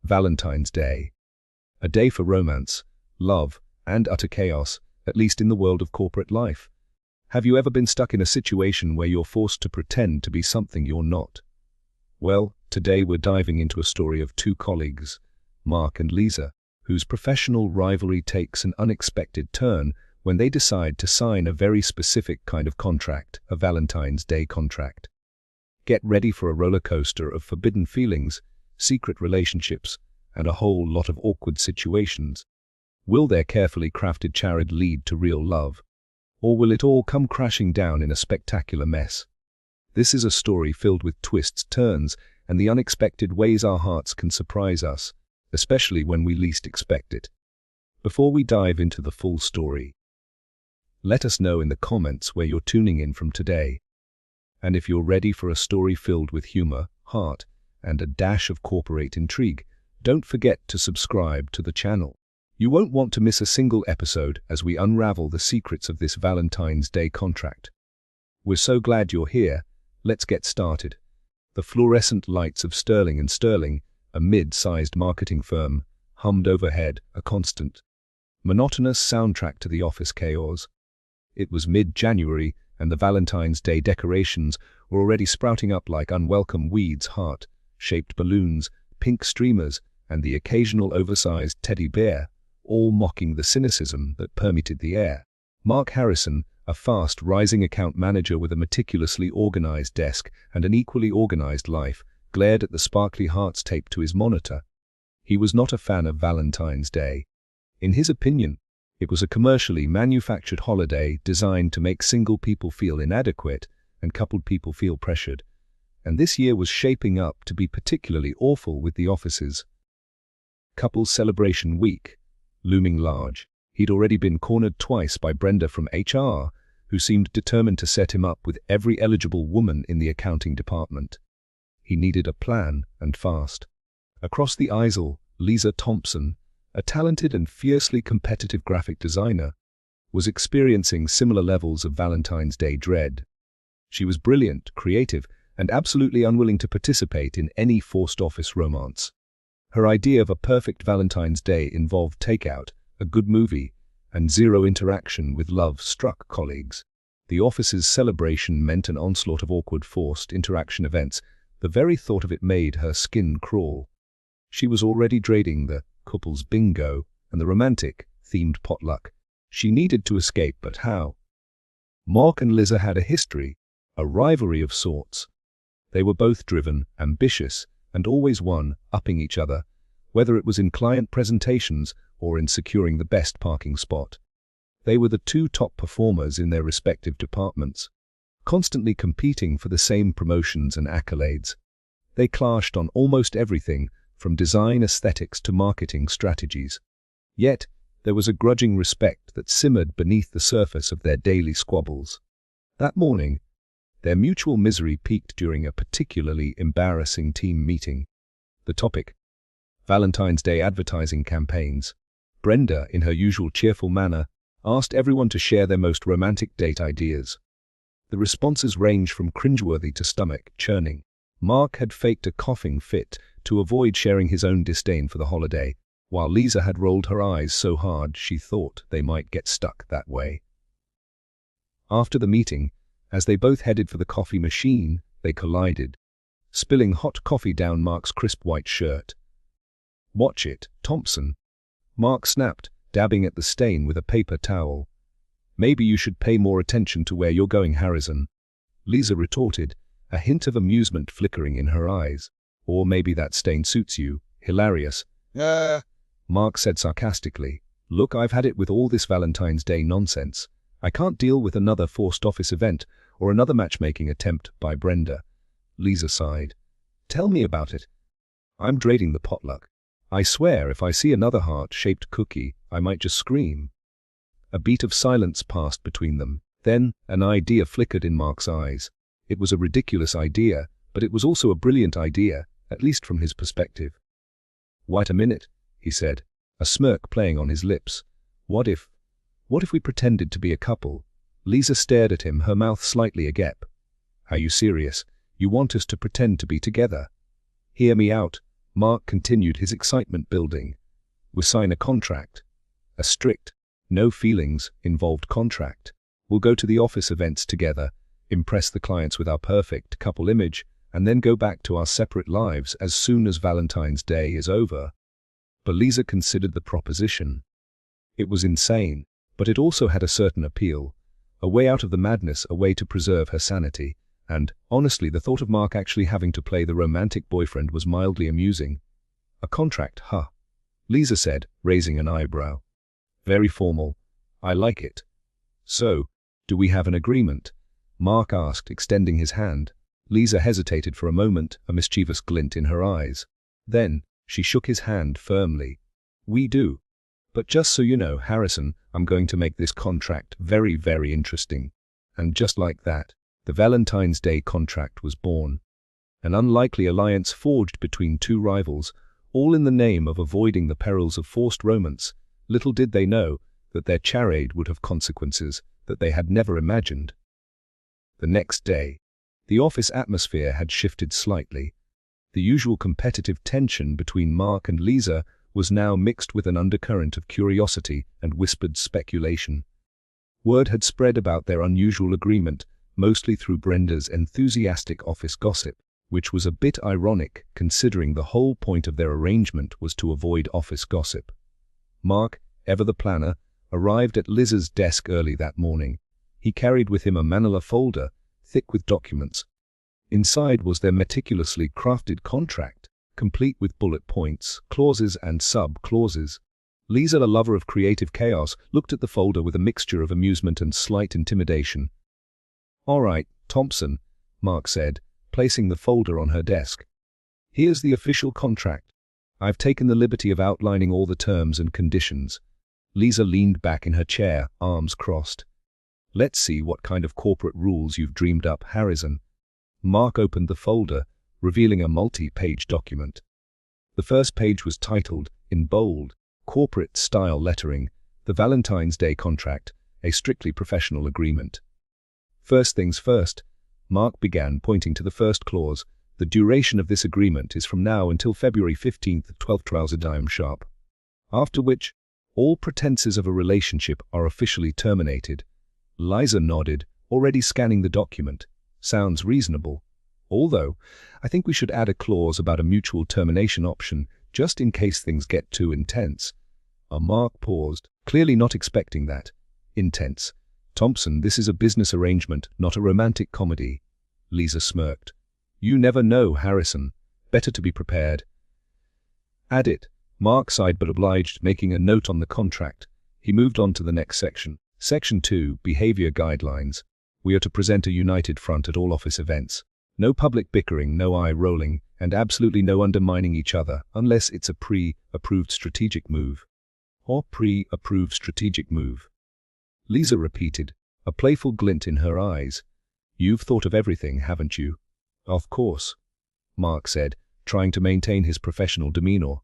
Valentine's Day. A day for romance, love, and utter chaos, at least in the world of corporate life. Have you ever been stuck in a situation where you're forced to pretend to be something you're not? Well, today we're diving into a story of two colleagues, Mark and Lisa, whose professional rivalry takes an unexpected turn when they decide to sign a very specific kind of contract, a Valentine's Day contract. Get ready for a roller coaster of forbidden feelings, secret relationships, and a whole lot of awkward situations. Will their carefully crafted charade lead to real love? Or will it all come crashing down in a spectacular mess? This is a story filled with twists, turns, and the unexpected ways our hearts can surprise us, especially when we least expect it. Before we dive into the full story, let us know in the comments where you're tuning in from today. And if you're ready for a story filled with humor, heart, and a dash of corporate intrigue, don't forget to subscribe to the channel. You won't want to miss a single episode as we unravel the secrets of this Valentine's Day contract. We're so glad you're here. Let's get started. The fluorescent lights of Sterling & Sterling, a mid-sized marketing firm, hummed overhead, a constant, monotonous soundtrack to the office chaos. It was mid-January, and the Valentine's Day decorations were already sprouting up like unwelcome weeds, heart-shaped balloons, pink streamers, and the occasional oversized teddy bear, all mocking the cynicism that permeated the air. Mark Harrison, a fast-rising account manager with a meticulously organized desk and an equally organized life, glared at the sparkly hearts taped to his monitor. He was not a fan of Valentine's Day. In his opinion, it was a commercially manufactured holiday designed to make single people feel inadequate and coupled people feel pressured. And this year was shaping up to be particularly awful with the office's Couples Celebration Week looming large. He'd already been cornered twice by Brenda from HR, who seemed determined to set him up with every eligible woman in the accounting department. He needed a plan, and fast. Across the aisle, Lisa Thompson, a talented and fiercely competitive graphic designer, was experiencing similar levels of Valentine's Day dread. She was brilliant, creative, and absolutely unwilling to participate in any forced office romance. Her idea of a perfect Valentine's Day involved takeout, a good movie, and zero interaction with love-struck colleagues. The office's celebration meant an onslaught of awkward forced interaction events. The very thought of it made her skin crawl. She was already dreading the couples bingo and the romantic-themed potluck. She needed to escape, but how? Mark and Lisa had a history, a rivalry of sorts. They were both driven, ambitious, and always one-upping each other, whether it was in client presentations or in securing the best parking spot. They were the two top performers in their respective departments, constantly competing for the same promotions and accolades. They clashed on almost everything, from design aesthetics to marketing strategies. Yet, there was a grudging respect that simmered beneath the surface of their daily squabbles. That morning, their mutual misery peaked during a particularly embarrassing team meeting. The topic: Valentine's Day advertising campaigns. Brenda, in her usual cheerful manner, asked everyone to share their most romantic date ideas. The responses ranged from cringeworthy to stomach-churning. Mark had faked a coughing fit to avoid sharing his own disdain for the holiday, while Lisa had rolled her eyes so hard she thought they might get stuck that way. After the meeting, as they both headed for the coffee machine, they collided, spilling hot coffee down Mark's crisp white shirt. "Watch it, Thompson," Mark snapped, dabbing at the stain with a paper towel. "Maybe you should pay more attention to where you're going, Harrison," Lisa retorted, a hint of amusement flickering in her eyes. "Or maybe that stain suits you." "Hilarious," Mark said sarcastically. "Look, I've had it with all this Valentine's Day nonsense. I can't deal with another forced office event or another matchmaking attempt by Brenda." Lisa sighed. "Tell me about it. I'm dreading the potluck. I swear if I see another heart-shaped cookie, I might just scream." A beat of silence passed between them. Then, an idea flickered in Mark's eyes. It was a ridiculous idea, but it was also a brilliant idea, at least from his perspective. "Wait a minute," he said, a smirk playing on his lips. What if we pretended to be a couple?" Lisa stared at him, her mouth slightly agape. "Are you serious? You want us to pretend to be together?" "Hear me out," Mark continued, his excitement building. "We'll sign a contract. A strict, no feelings involved contract. We'll go to the office events together, impress the clients with our perfect couple image, and then go back to our separate lives as soon as Valentine's Day is over." But Lisa considered the proposition. It was insane, but it also had a certain appeal. A way out of the madness, a way to preserve her sanity. And, honestly, the thought of Mark actually having to play the romantic boyfriend was mildly amusing. "A contract, huh?" Lisa said, raising an eyebrow. "Very formal. I like it." "So, do we have an agreement?" Mark asked, extending his hand. Lisa hesitated for a moment, a mischievous glint in her eyes. Then, she shook his hand firmly. "We do. But just so you know, Harrison, I'm going to make this contract very, very interesting." And just like that, the Valentine's Day contract was born. An unlikely alliance forged between two rivals, all in the name of avoiding the perils of forced romance. Little did they know that their charade would have consequences that they had never imagined. The next day, the office atmosphere had shifted slightly. The usual competitive tension between Mark and Lisa was now mixed with an undercurrent of curiosity and whispered speculation. Word had spread about their unusual agreement, mostly through Brenda's enthusiastic office gossip, which was a bit ironic considering the whole point of their arrangement was to avoid office gossip. Mark, ever the planner, arrived at Lisa's desk early that morning. He carried with him a manila folder, thick with documents. Inside was their meticulously crafted contract, complete with bullet points, clauses and sub-clauses. Lisa, a lover of creative chaos, looked at the folder with a mixture of amusement and slight intimidation. "All right, Thompson," Mark said, placing the folder on her desk. "Here's the official contract. I've taken the liberty of outlining all the terms and conditions." Lisa leaned back in her chair, arms crossed. "Let's see what kind of corporate rules you've dreamed up, Harrison." Mark opened the folder, revealing a multi-page document. The first page was titled, in bold, corporate-style lettering, "The Valentine's Day Contract, a strictly professional agreement." First things first, Mark began, pointing to the first clause. "The duration of this agreement is from now until February 15th at 12 a.m. sharp. After which, all pretenses of a relationship are officially terminated." Lisa nodded, already scanning the document. "Sounds reasonable. Although, I think we should add a clause about a mutual termination option, just in case things get too intense." Mark paused, clearly not expecting that. "Intense. Thompson, this is a business arrangement, not a romantic comedy." Lisa smirked. "You never know, Harrison. Better to be prepared." "Add it." Mark sighed but obliged, making a note on the contract. He moved on to the next section. Section 2, Behavior Guidelines. "We are to present a united front at all office events. No public bickering, no eye-rolling, and absolutely no undermining each other, unless it's a pre-approved strategic move." Or pre-approved strategic move. Lisa repeated, a playful glint in her eyes. "You've thought of everything, haven't you?" "Of course," Mark said, trying to maintain his professional demeanor.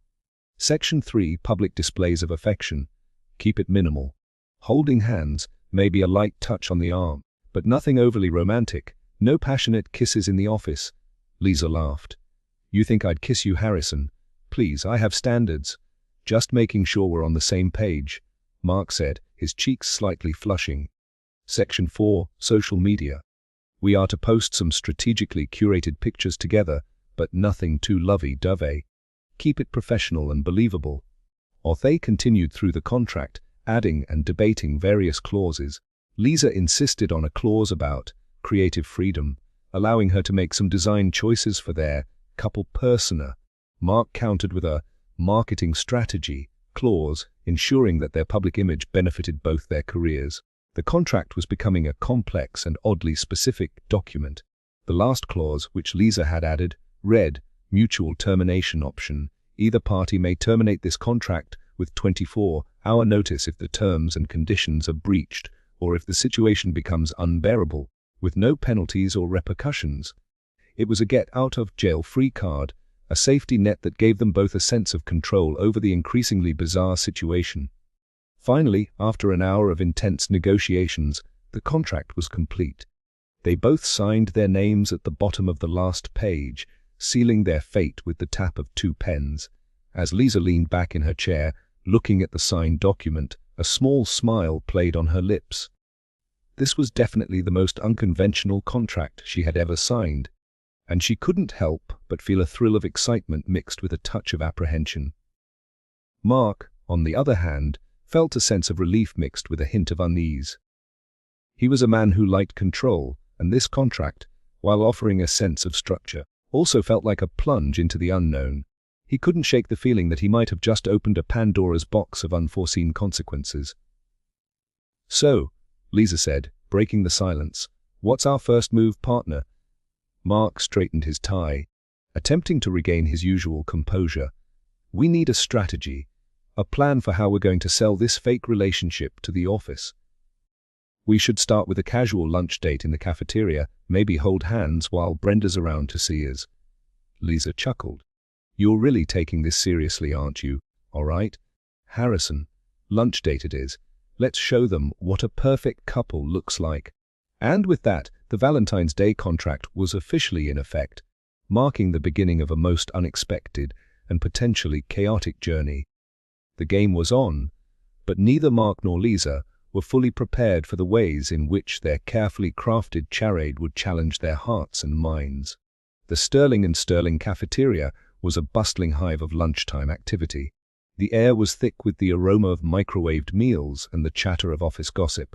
Section 3, Public Displays of Affection. "Keep it minimal. Holding hands, maybe a light touch on the arm, but nothing overly romantic. No passionate kisses in the office." Lisa laughed. "You think I'd kiss you, Harrison? Please, I have standards." "Just making sure we're on the same page," Mark said, his cheeks slightly flushing. Section 4, Social Media. "We are to post some strategically curated pictures together, but nothing too lovey-dovey. Keep it professional and believable." They continued through the contract, adding and debating various clauses. Lisa insisted on a clause about creative freedom, allowing her to make some design choices for their couple persona. Mark countered with a marketing strategy clause, ensuring that their public image benefited both their careers. The contract was becoming a complex and oddly specific document. The last clause, which Lisa had added, read, "Mutual termination option. Either party may terminate this contract with 24-hour notice if the terms and conditions are breached, or if the situation becomes unbearable, with no penalties or repercussions." It was a get-out-of-jail-free card, a safety net that gave them both a sense of control over the increasingly bizarre situation. Finally, after an hour of intense negotiations, the contract was complete. They both signed their names at the bottom of the last page, sealing their fate with the tap of 2 pens. As Lisa leaned back in her chair, looking at the signed document, a small smile played on her lips. This was definitely the most unconventional contract she had ever signed, and she couldn't help but feel a thrill of excitement mixed with a touch of apprehension. Mark, on the other hand, felt a sense of relief mixed with a hint of unease. He was a man who liked control, and this contract, while offering a sense of structure, also felt like a plunge into the unknown. He couldn't shake the feeling that he might have just opened a Pandora's box of unforeseen consequences. "So," Lisa said, breaking the silence, "what's our first move, partner?" Mark straightened his tie, attempting to regain his usual composure. "We need a strategy, a plan for how we're going to sell this fake relationship to the office. We should start with a casual lunch date in the cafeteria, maybe hold hands while Brenda's around to see us." Lisa chuckled. "You're really taking this seriously, aren't you? All right, Harrison, lunch date it is. Let's show them what a perfect couple looks like." And with that, the Valentine's Day contract was officially in effect, marking the beginning of a most unexpected and potentially chaotic journey. The game was on, but neither Mark nor Lisa were fully prepared for the ways in which their carefully crafted charade would challenge their hearts and minds. The Sterling cafeteria was a bustling hive of lunchtime activity. The air was thick with the aroma of microwaved meals and the chatter of office gossip.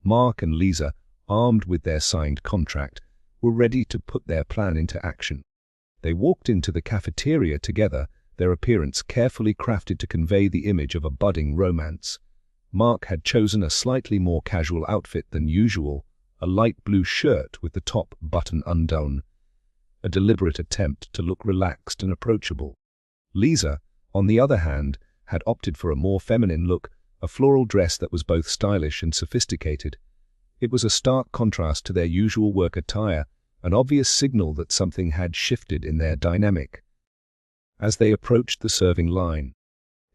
Mark and Lisa, armed with their signed contract, were ready to put their plan into action. They walked into the cafeteria together, their appearance carefully crafted to convey the image of a budding romance. Mark had chosen a slightly more casual outfit than usual, a light blue shirt with the top button undone, a deliberate attempt to look relaxed and approachable. Lisa, on the other hand, had opted for a more feminine look, a floral dress that was both stylish and sophisticated. It was a stark contrast to their usual work attire, an obvious signal that something had shifted in their dynamic. As they approached the serving line,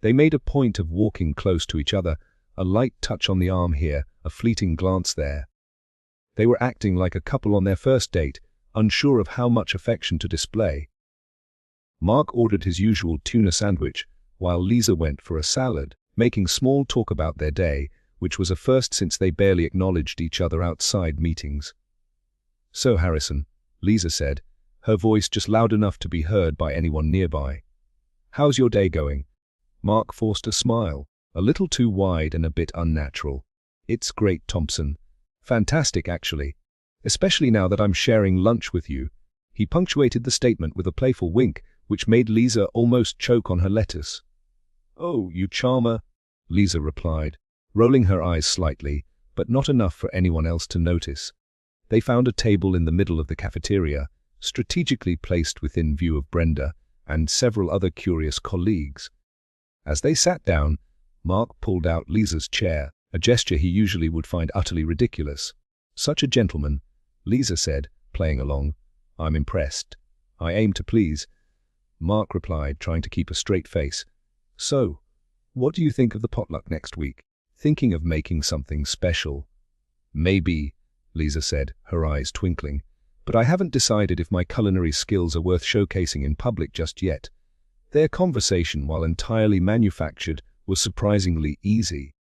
they made a point of walking close to each other, a light touch on the arm here, a fleeting glance there. They were acting like a couple on their first date, unsure of how much affection to display. Mark ordered his usual tuna sandwich, while Lisa went for a salad, making small talk about their day, which was a first since they barely acknowledged each other outside meetings. "So, Harrison," Lisa said, her voice just loud enough to be heard by anyone nearby. "How's your day going?" Mark forced a smile, a little too wide and a bit unnatural. "It's great, Thompson. Fantastic, actually. Especially now that I'm sharing lunch with you." He punctuated the statement with a playful wink, which made Lisa almost choke on her lettuce. "Oh, you charmer," Lisa replied, rolling her eyes slightly, but not enough for anyone else to notice. They found a table in the middle of the cafeteria, strategically placed within view of Brenda and several other curious colleagues. As they sat down, Mark pulled out Lisa's chair, a gesture he usually would find utterly ridiculous. "Such a gentleman," Lisa said, playing along. "I'm impressed. I aim to please," Mark replied, trying to keep a straight face. "So, what do you think of the potluck next week? Thinking of making something special?" "Maybe," Lisa said, her eyes twinkling, "but I haven't decided if my culinary skills are worth showcasing in public just yet." Their conversation, while entirely manufactured, was surprisingly easy.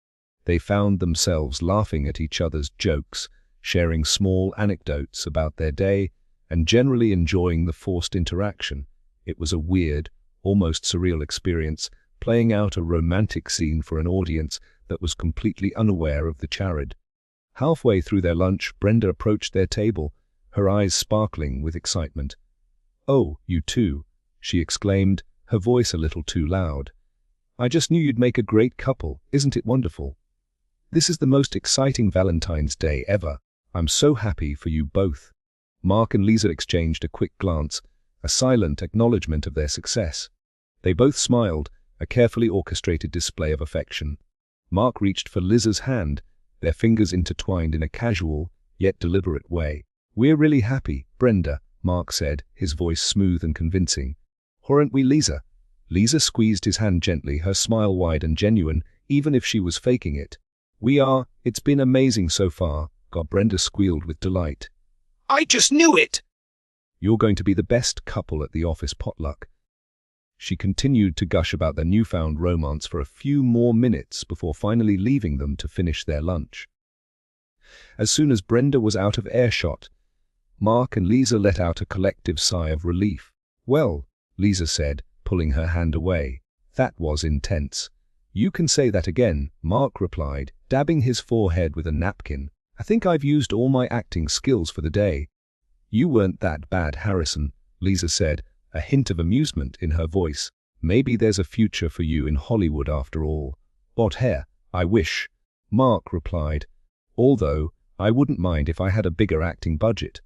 They found themselves laughing at each other's jokes, sharing small anecdotes about their day, and generally enjoying the forced interaction. It was a weird, almost surreal experience, playing out a romantic scene for an audience that was completely unaware of the charade. Halfway through their lunch, Brenda approached their table, her eyes sparkling with excitement. "Oh, you too," she exclaimed, her voice a little too loud. "I just knew you'd make a great couple. Isn't it wonderful? This is the most exciting Valentine's Day ever. I'm so happy for you both." Mark and Lisa exchanged a quick glance, a silent acknowledgement of their success. They both smiled, a carefully orchestrated display of affection. Mark reached for Lisa's hand, their fingers intertwined in a casual, yet deliberate way. "We're really happy, Brenda," Mark said, his voice smooth and convincing. "Aren't we, Lisa?" Lisa squeezed his hand gently, her smile wide and genuine, even if she was faking it. "We are. It's been amazing so far," Brenda squealed with delight. "I just knew it!" You're going to be the best couple at the office potluck." She continued to gush about their newfound romance for a few more minutes before finally leaving them to finish their lunch. As soon as Brenda was out of earshot, Mark and Lisa let out a collective sigh of relief. "Well," Lisa said, pulling her hand away, "that was intense." "You can say that again," Mark replied, dabbing his forehead with a napkin. "I think I've used all my acting skills for the day." "You weren't that bad, Harrison," Lisa said, a hint of amusement in her voice. "Maybe there's a future for you in Hollywood after all." "What hair, I wish," Mark replied, "although I wouldn't mind if I had a bigger acting budget."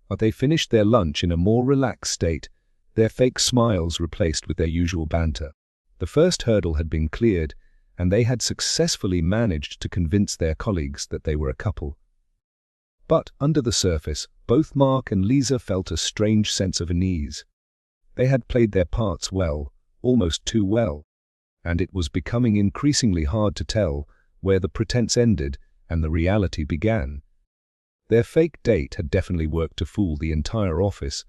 But they finished their lunch in a more relaxed state, their fake smiles replaced with their usual banter. The first hurdle had been cleared, and they had successfully managed to convince their colleagues that they were a couple. But under the surface, both Mark and Lisa felt a strange sense of unease. They had played their parts well, almost too well, and it was becoming increasingly hard to tell where the pretense ended and the reality began. Their fake date had definitely worked to fool the entire office,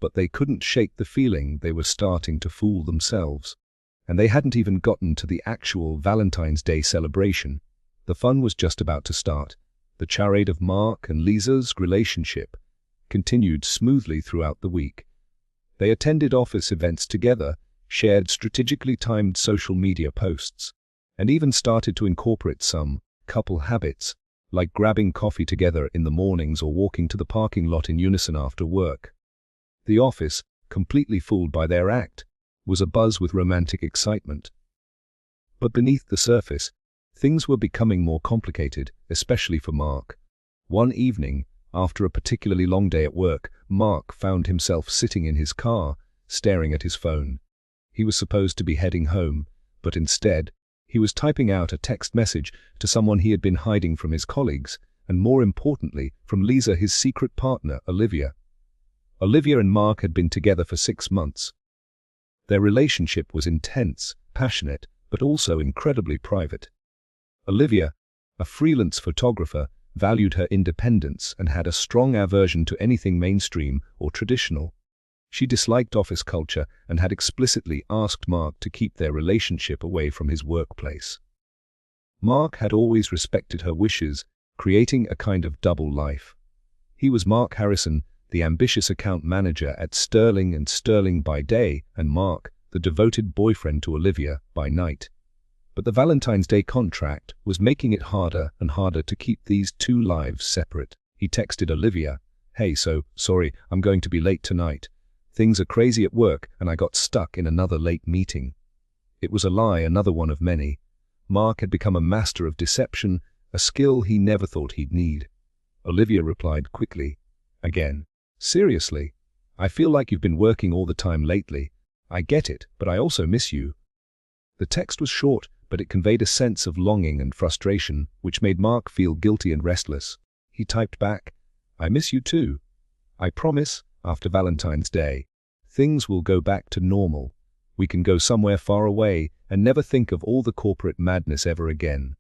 but they couldn't shake the feeling they were starting to fool themselves. And they hadn't even gotten to the actual Valentine's Day celebration. The fun was just about to start. The charade of Mark and Lisa's relationship continued smoothly throughout the week. They attended office events together, shared strategically timed social media posts, and even started to incorporate some couple habits, like grabbing coffee together in the mornings or walking to the parking lot in unison after work. The office, completely fooled by their act, was abuzz with romantic excitement. But beneath the surface, things were becoming more complicated, especially for Mark. One evening, after a particularly long day at work, Mark found himself sitting in his car, staring at his phone. He was supposed to be heading home, but instead, he was typing out a text message to someone he had been hiding from his colleagues, and more importantly, from Lisa, his secret partner, Olivia. Olivia and Mark had been together for 6 months. Their relationship was intense, passionate, but also incredibly private. Olivia, a freelance photographer, valued her independence and had a strong aversion to anything mainstream or traditional. She disliked office culture and had explicitly asked Mark to keep their relationship away from his workplace. Mark had always respected her wishes, creating a kind of double life. He was Mark Harrison, the ambitious account manager at Sterling & Sterling by day, and Mark, the devoted boyfriend to Olivia, by night. But the Valentine's Day contract was making it harder and harder to keep these two lives separate. He texted Olivia, "Hey, so, sorry, I'm going to be late tonight. Things are crazy at work and I got stuck in another late meeting." It was a lie, another one of many. Mark had become a master of deception, a skill he never thought he'd need. Olivia replied quickly, again, "Seriously, I feel like you've been working all the time lately. I get it, but I also miss you." The text was short, but it conveyed a sense of longing and frustration, which made Mark feel guilty and restless. He typed back, "I miss you too. I promise, after Valentine's Day, things will go back to normal. We can go somewhere far away and never think of all the corporate madness ever again."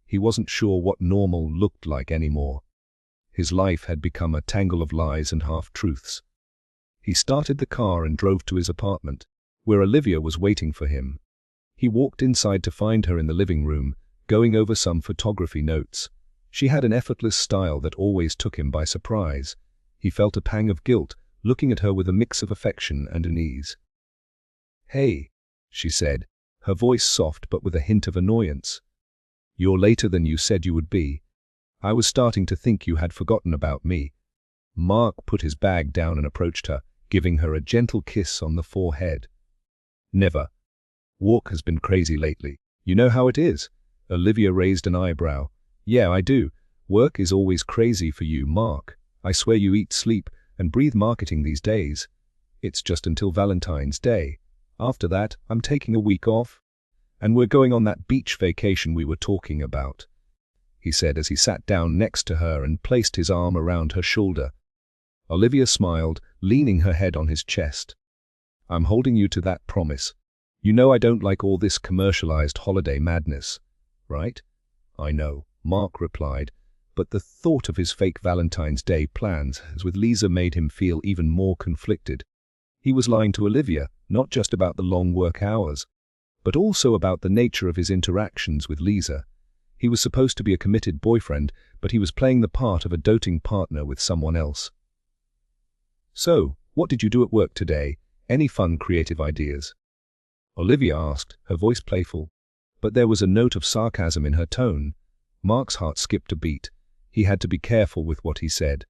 He wasn't sure what normal looked like anymore. His life had become a tangle of lies and half-truths. He started the car and drove to his apartment, where Olivia was waiting for him. He walked inside to find her in the living room, going over some photography notes. She had an effortless style that always took him by surprise. He felt a pang of guilt, looking at her with a mix of affection and unease. "Hey," she said, her voice soft but with a hint of annoyance. "You're later than you said you would be. I was starting to think you had forgotten about me." Mark put his bag down and approached her, giving her a gentle kiss on the forehead. "Never. Work has been crazy lately. You know how it is." Olivia raised an eyebrow. "Yeah, I do. Work is always crazy for you, Mark. I swear you eat, sleep, and breathe marketing these days. It's just until Valentine's Day. After that, I'm taking a week off. And we're going on that beach vacation we were talking about," he said as he sat down next to her and placed his arm around her shoulder. Olivia smiled, leaning her head on his chest. "I'm holding you to that promise. You know I don't like all this commercialized holiday madness, right?" "I know," Mark replied, But the thought of his fake Valentine's Day plans with Lisa made him feel even more conflicted. He was lying to Olivia, not just about the long work hours, but also about the nature of his interactions with Lisa. He was supposed to be a committed boyfriend, but he was playing the part of a doting partner with someone else. "So, what did you do at work today? Any fun creative ideas?" Olivia asked, her voice playful. But there was a note of sarcasm in her tone. Mark's heart skipped a beat. He had to be careful with what he said.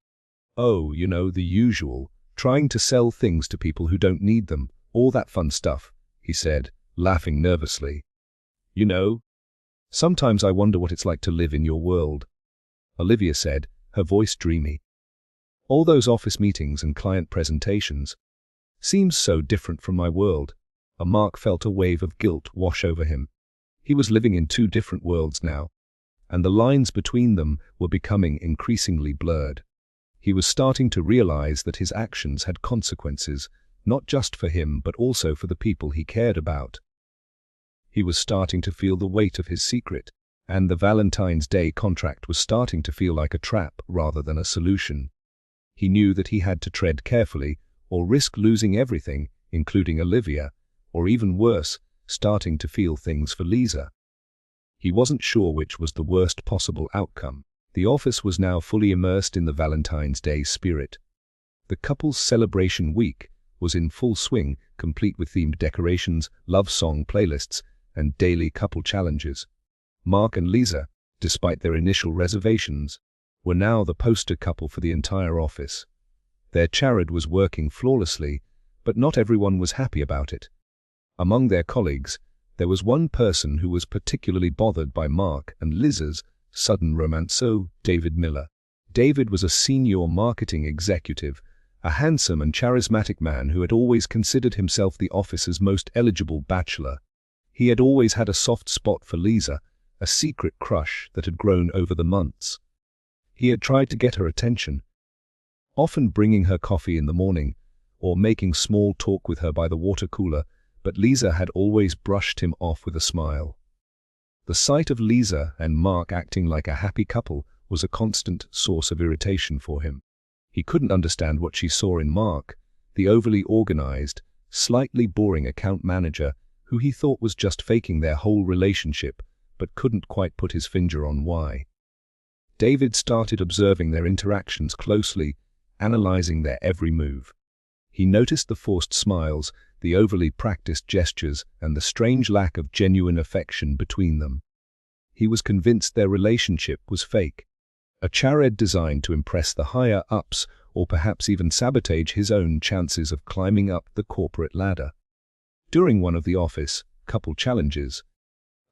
"Oh, you know, the usual. Trying to sell things to people who don't need them. All that fun stuff," he said, laughing nervously. "You know, sometimes I wonder what it's like to live in your world," Olivia said, her voice dreamy. "All those office meetings and client presentations seems so different from my world." Mark felt a wave of guilt wash over him. He was living in two different worlds now, and the lines between them were becoming increasingly blurred. He was starting to realize that his actions had consequences, not just for him but also for the people he cared about. He was starting to feel the weight of his secret, and the Valentine's Day contract was starting to feel like a trap rather than a solution. He knew that he had to tread carefully or risk losing everything, including Olivia, or even worse, starting to feel things for Lisa. He wasn't sure which was the worst possible outcome. The office was now fully immersed in the Valentine's Day spirit. The couple's celebration week was in full swing, complete with themed decorations, love song playlists, and daily couple challenges. Mark and Lisa, despite their initial reservations, were now the poster couple for the entire office. Their charade was working flawlessly, but not everyone was happy about it. Among their colleagues, there was one person who was particularly bothered by Mark and Lisa's sudden romance. David Miller. David was a senior marketing executive, a handsome and charismatic man who had always considered himself the office's most eligible bachelor. He had always had a soft spot for Lisa, a secret crush that had grown over the months. He had tried to get her attention, often bringing her coffee in the morning, or making small talk with her by the water cooler, but Lisa had always brushed him off with a smile. The sight of Lisa and Mark acting like a happy couple was a constant source of irritation for him. He couldn't understand what she saw in Mark, the overly organized, slightly boring account manager who he thought was just faking their whole relationship, but couldn't quite put his finger on why. David started observing their interactions closely, analyzing their every move. He noticed the forced smiles, the overly practiced gestures, and the strange lack of genuine affection between them. He was convinced their relationship was fake, a charade designed to impress the higher-ups or perhaps even sabotage his own chances of climbing up the corporate ladder. During one of the office couple challenges,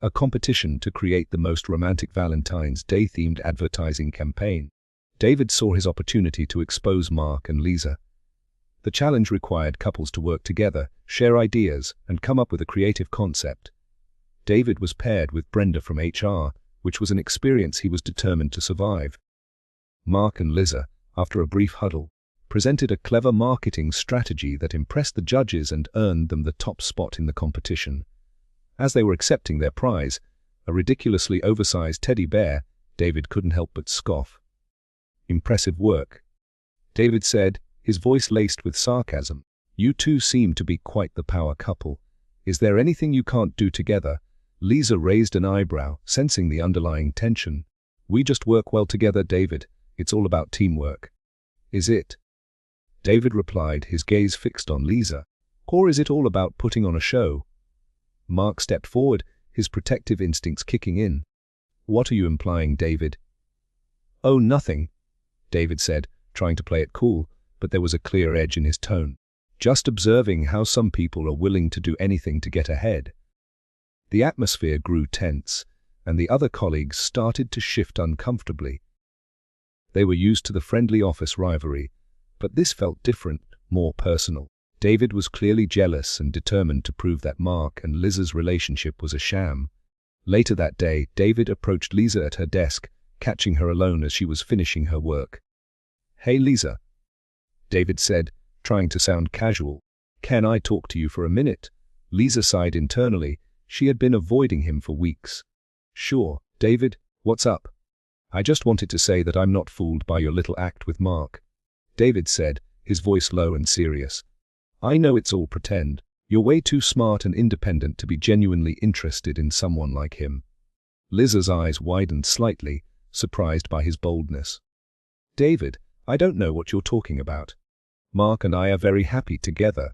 a competition to create the most romantic Valentine's Day-themed advertising campaign, David saw his opportunity to expose Mark and Lisa. The challenge required couples to work together, share ideas, and come up with a creative concept. David was paired with Brenda from HR, which was an experience he was determined to survive. Mark and Lisa, after a brief huddle, presented a clever marketing strategy that impressed the judges and earned them the top spot in the competition. As they were accepting their prize, a ridiculously oversized teddy bear, David couldn't help but scoff. "Impressive work," David said, his voice laced with sarcasm. "You two seem to be quite the power couple. Is there anything you can't do together?" Lisa raised an eyebrow, sensing the underlying tension. "We just work well together, David. It's all about teamwork." "Is it?" David replied, his gaze fixed on Lisa. "Or is it all about putting on a show?" Mark stepped forward, his protective instincts kicking in. "What are you implying, David?" "Oh, nothing," David said, trying to play it cool, but there was a clear edge in his tone. "Just observing how some people are willing to do anything to get ahead." The atmosphere grew tense, and the other colleagues started to shift uncomfortably. They were used to the friendly office rivalry, but this felt different, more personal. David was clearly jealous and determined to prove that Mark and Lisa's relationship was a sham. Later that day, David approached Lisa at her desk, catching her alone as she was finishing her work. "Hey Lisa," David said, trying to sound casual. "Can I talk to you for a minute?" Lisa sighed internally. She had been avoiding him for weeks. "Sure, David, what's up?" I just wanted to say that I'm not fooled by your little act with Mark, David said, his voice low and serious. I know it's all pretend. You're way too smart and independent to be genuinely interested in someone like him. Liz's eyes widened slightly, surprised by his boldness. David, I don't know what you're talking about. Mark and I are very happy together.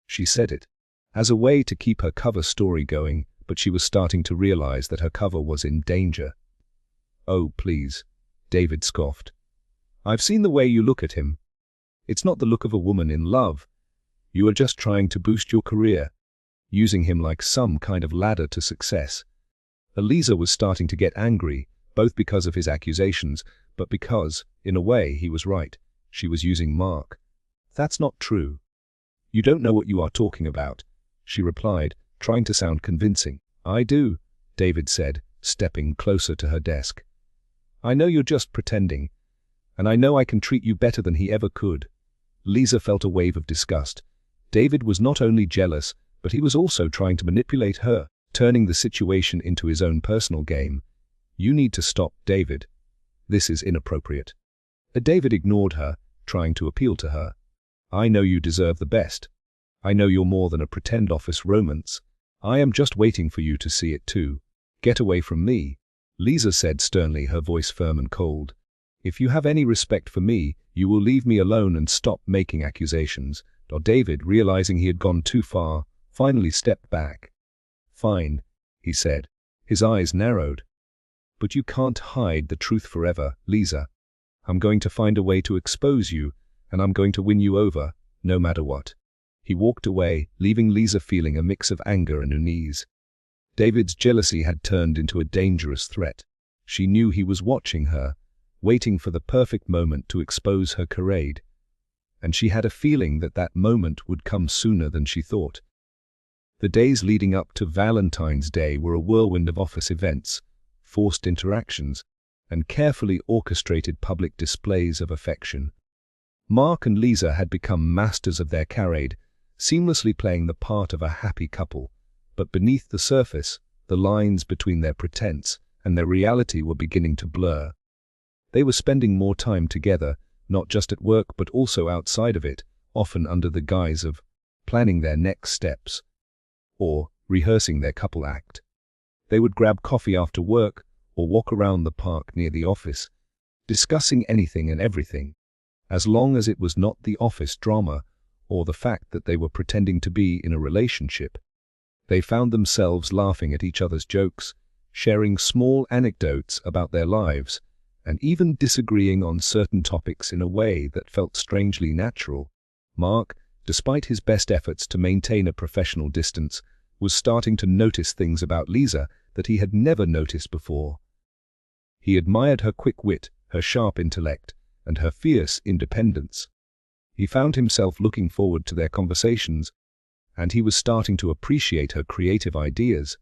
She said it as a way to keep her cover story going, but she was starting to realize that her cover was in danger. Oh, please, David scoffed. I've seen the way you look at him. It's not the look of a woman in love. You are just trying to boost your career, using him like some kind of ladder to success. Eliza was starting to get angry, both because of his accusations, but because, in a way, he was right. She was using Mark. That's not true. You don't know what you are talking about, she replied, trying to sound convincing. I do, David said, stepping closer to her desk. I know you're just pretending, and I know I can treat you better than he ever could. Liza felt a wave of disgust. David was not only jealous, but he was also trying to manipulate her, turning the situation into his own personal game. You need to stop, David. This is inappropriate. David ignored her, trying to appeal to her. I know you deserve the best. I know you're more than a pretend office romance. I am just waiting for you to see it too. Get away from me, Liza said sternly, her voice firm and cold. If you have any respect for me, you will leave me alone and stop making accusations. David, realizing he had gone too far, finally stepped back. Fine, he said. His eyes narrowed. But you can't hide the truth forever, Liza. I'm going to find a way to expose you, and I'm going to win you over, no matter what. He walked away, leaving Liza feeling a mix of anger and unease. David's jealousy had turned into a dangerous threat. She knew he was watching her, waiting for the perfect moment to expose her charade. And she had a feeling that that moment would come sooner than she thought. The days leading up to Valentine's Day were a whirlwind of office events, forced interactions, and carefully orchestrated public displays of affection. Mark and Liza had become masters of their charade, seamlessly playing the part of a happy couple, but beneath the surface, the lines between their pretense and their reality were beginning to blur. They were spending more time together, not just at work but also outside of it, often under the guise of planning their next steps or rehearsing their couple act. They would grab coffee after work or walk around the park near the office, discussing anything and everything, as long as it was not the office drama or the fact that they were pretending to be in a relationship. They found themselves laughing at each other's jokes, sharing small anecdotes about their lives, and even disagreeing on certain topics in a way that felt strangely natural. Mark, despite his best efforts to maintain a professional distance, was starting to notice things about Liza that he had never noticed before. He admired her quick wit, her sharp intellect, and her fierce independence. He found himself looking forward to their conversations, and he was starting to appreciate her creative ideas.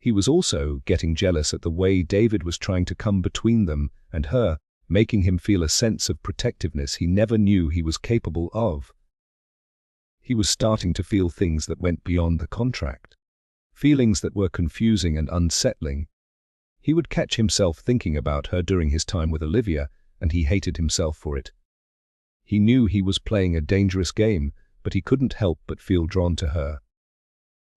He was also getting jealous at the way David was trying to come between them and her, making him feel a sense of protectiveness he never knew he was capable of. He was starting to feel things that went beyond the contract, feelings that were confusing and unsettling. He would catch himself thinking about her during his time with Olivia, and he hated himself for it. He knew he was playing a dangerous game, but he couldn't help but feel drawn to her.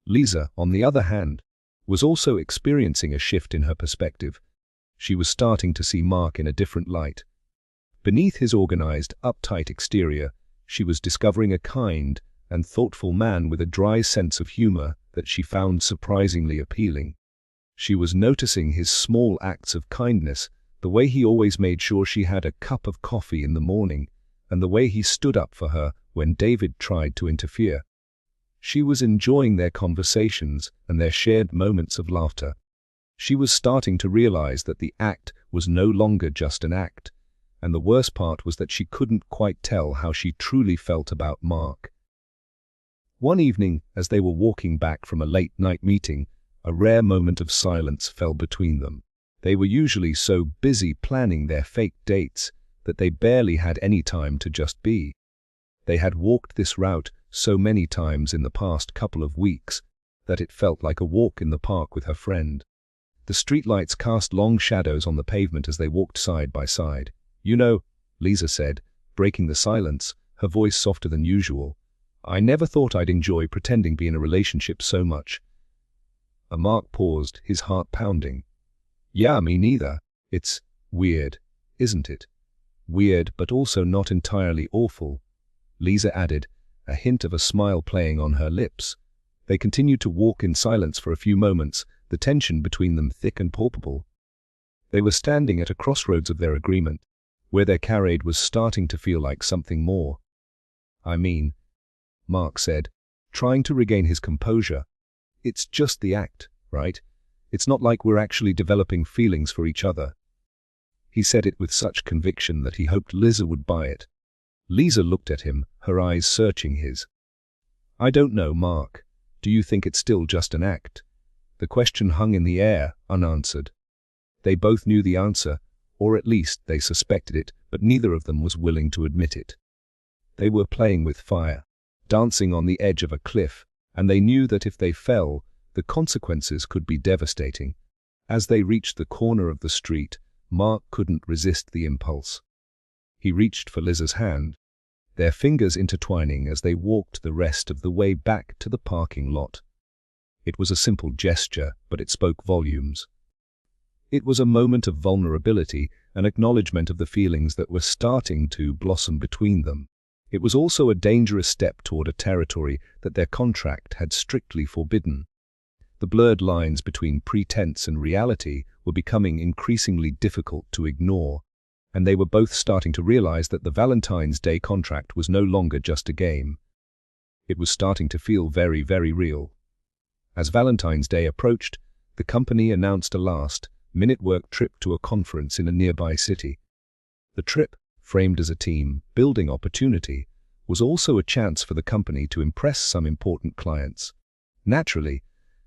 Liza, on the other hand, was also experiencing a shift in her perspective. She was starting to see Mark in a different light. Beneath his organized, uptight exterior, she was discovering a kind and thoughtful man with a dry sense of humor that she found surprisingly appealing. She was noticing his small acts of kindness, the way he always made sure she had a cup of coffee in the morning, and the way he stood up for her when David tried to interfere. She was enjoying their conversations and their shared moments of laughter. She was starting to realize that the act was no longer just an act, and the worst part was that she couldn't quite tell how she truly felt about Mark. One evening, as they were walking back from a late-night meeting, a rare moment of silence fell between them. They were usually so busy planning their fake dates that they barely had any time to just be. They had walked this route so many times in the past couple of weeks that it felt like a walk in the park with her friend. The streetlights cast long shadows on the pavement as they walked side by side. "You know," Lisa said, breaking the silence, her voice softer than usual, "I never thought I'd enjoy pretending to be in a relationship so much." Mark paused, his heart pounding. "Yeah, me neither. It's weird, isn't it? Weird, but also not entirely awful," Lisa added, a hint of a smile playing on her lips. They continued to walk in silence for a few moments, the tension between them thick and palpable. They were standing at a crossroads of their agreement, where their charade was starting to feel like something more. "I mean," Mark said, trying to regain his composure, "it's just the act, right? It's not like we're actually developing feelings for each other." He said it with such conviction that he hoped Lisa would buy it. Lisa looked at him, her eyes searching his. "I don't know, Mark. Do you think it's still just an act?" The question hung in the air, unanswered. They both knew the answer, or at least they suspected it, but neither of them was willing to admit it. They were playing with fire, dancing on the edge of a cliff, and they knew that if they fell, the consequences could be devastating. As they reached the corner of the street, Mark couldn't resist the impulse. He reached for Lisa's hand, their fingers intertwining as they walked the rest of the way back to the parking lot. It was a simple gesture, but it spoke volumes. It was a moment of vulnerability, an acknowledgement of the feelings that were starting to blossom between them. It was also a dangerous step toward a territory that their contract had strictly forbidden. The blurred lines between pretense and reality were becoming increasingly difficult to ignore, and they were both starting to realize that the Valentine's Day contract was no longer just a game. It was starting to feel very, very real. As Valentine's Day approached, the company announced a last-minute work trip to a conference in a nearby city. The trip, framed as a team-building opportunity, was also a chance for the company to impress some important clients. Naturally,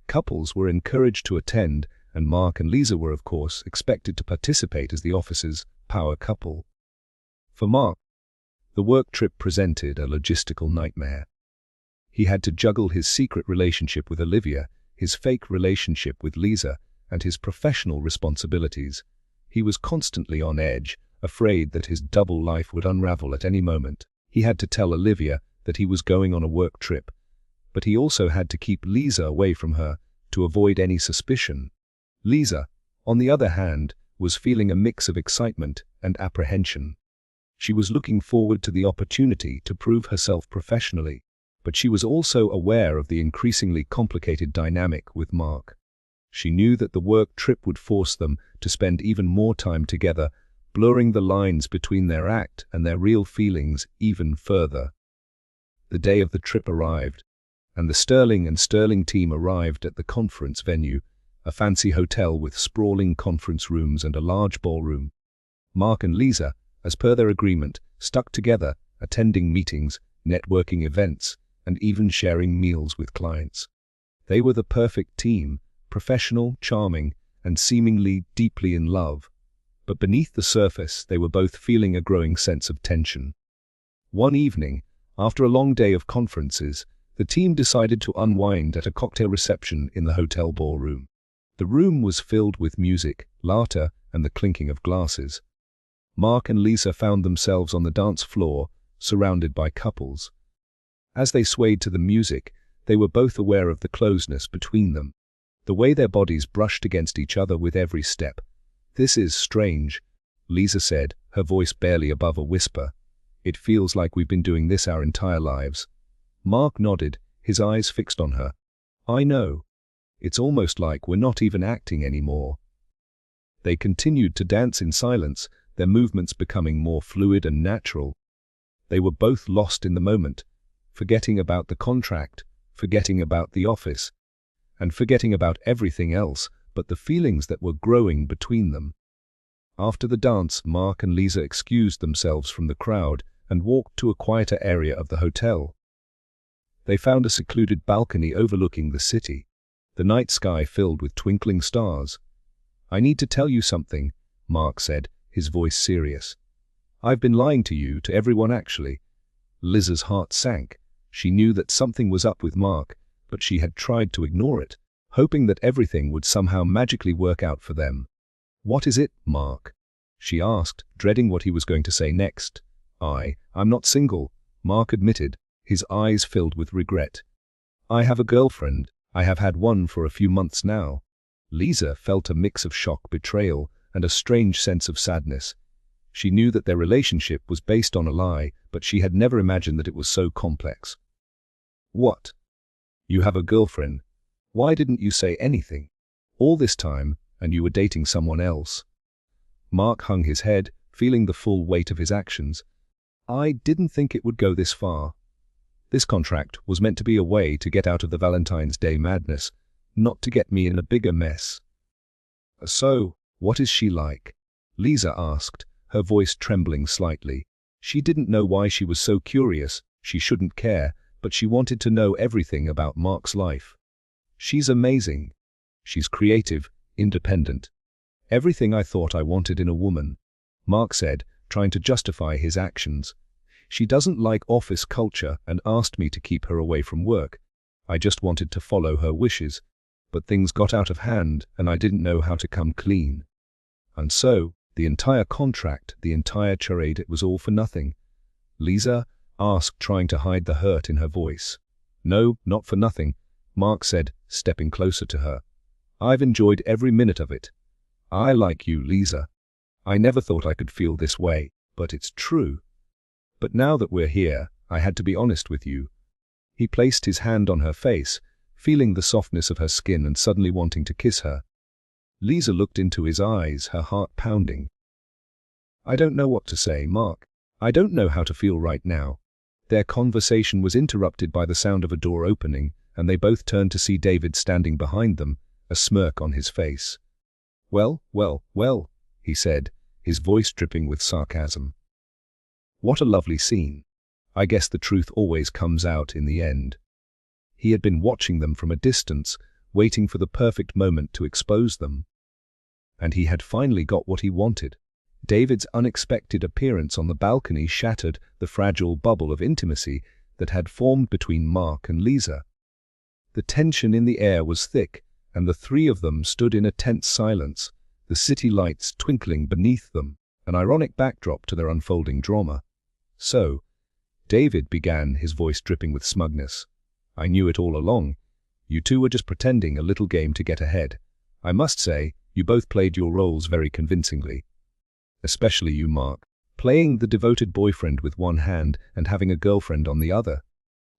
couples were encouraged to attend, and Mark and Lisa were, of course, expected to participate as the office's power couple. For Mark, the work trip presented a logistical nightmare. He had to juggle his secret relationship with Olivia, his fake relationship with Lisa, and his professional responsibilities. He was constantly on edge, afraid that his double life would unravel at any moment. He had to tell Olivia that he was going on a work trip, but he also had to keep Lisa away from her to avoid any suspicion. Lisa, on the other hand, was feeling a mix of excitement and apprehension. She was looking forward to the opportunity to prove herself professionally, but she was also aware of the increasingly complicated dynamic with Mark. She knew that the work trip would force them to spend even more time together, blurring the lines between their act and their real feelings even further. The day of the trip arrived, and the Sterling team arrived at the conference venue, a fancy hotel with sprawling conference rooms and a large ballroom. Mark and Lisa, as per their agreement, stuck together, attending meetings, networking events, and even sharing meals with clients. They were the perfect team, professional, charming, and seemingly deeply in love. But beneath the surface, they were both feeling a growing sense of tension. One evening, after a long day of conferences, the team decided to unwind at a cocktail reception in the hotel ballroom. The room was filled with music, laughter, and the clinking of glasses. Mark and Lisa found themselves on the dance floor, surrounded by couples. As they swayed to the music, they were both aware of the closeness between them, the way their bodies brushed against each other with every step. "This is strange," Lisa said, her voice barely above a whisper. "It feels like we've been doing this our entire lives." Mark nodded, his eyes fixed on her. "I know. It's almost like we're not even acting anymore." They continued to dance in silence, their movements becoming more fluid and natural. They were both lost in the moment, forgetting about the contract, forgetting about the office, and forgetting about everything else but the feelings that were growing between them. After the dance, Mark and Lisa excused themselves from the crowd and walked to a quieter area of the hotel. They found a secluded balcony overlooking the city, the night sky filled with twinkling stars. "I need to tell you something," Mark said, his voice serious. "I've been lying to you, to everyone actually." Lisa's heart sank. She knew that something was up with Mark, but she had tried to ignore it, hoping that everything would somehow magically work out for them. "What is it, Mark?" she asked, dreading what he was going to say next. I'm not single," Mark admitted, his eyes filled with regret. "I have a girlfriend. I have had one for a few months now." Lisa felt a mix of shock, betrayal, and a strange sense of sadness. She knew that their relationship was based on a lie, but she had never imagined that it was so complex. "What? You have a girlfriend? Why didn't you say anything? All this time, and you were dating someone else?" Mark hung his head, feeling the full weight of his actions. "I didn't think it would go this far. This contract was meant to be a way to get out of the Valentine's Day madness, not to get me in a bigger mess." "So, what is she like?" Lisa asked, her voice trembling slightly. She didn't know why she was so curious. She shouldn't care, but she wanted to know everything about Mark's life. "She's amazing. She's creative, independent. Everything I thought I wanted in a woman," Mark said, trying to justify his actions. "She doesn't like office culture and asked me to keep her away from work. I just wanted to follow her wishes. But things got out of hand and I didn't know how to come clean. And so, the entire contract, the entire charade, it was all for nothing." Lisa asked, trying to hide the hurt in her voice. "No, not for nothing," Mark said, stepping closer to her. "I've enjoyed every minute of it. I like you, Lisa. I never thought I could feel this way, but it's true. But now that we're here, I had to be honest with you." He placed his hand on her face, feeling the softness of her skin and suddenly wanting to kiss her. Lisa looked into his eyes, her heart pounding. "I don't know what to say, Mark. I don't know how to feel right now." Their conversation was interrupted by the sound of a door opening, and they both turned to see David standing behind them, a smirk on his face. Well, he said, his voice dripping with sarcasm. "What a lovely scene. I guess the truth always comes out in the end." He had been watching them from a distance, waiting for the perfect moment to expose them. And he had finally got what he wanted. David's unexpected appearance on the balcony shattered the fragile bubble of intimacy that had formed between Mark and Lisa. The tension in the air was thick, and the three of them stood in a tense silence, the city lights twinkling beneath them, an ironic backdrop to their unfolding drama. "So," David began, his voice dripping with smugness, "I knew it all along. You two were just pretending a little game to get ahead. I must say, you both played your roles very convincingly. Especially you, Mark, playing the devoted boyfriend with one hand and having a girlfriend on the other,"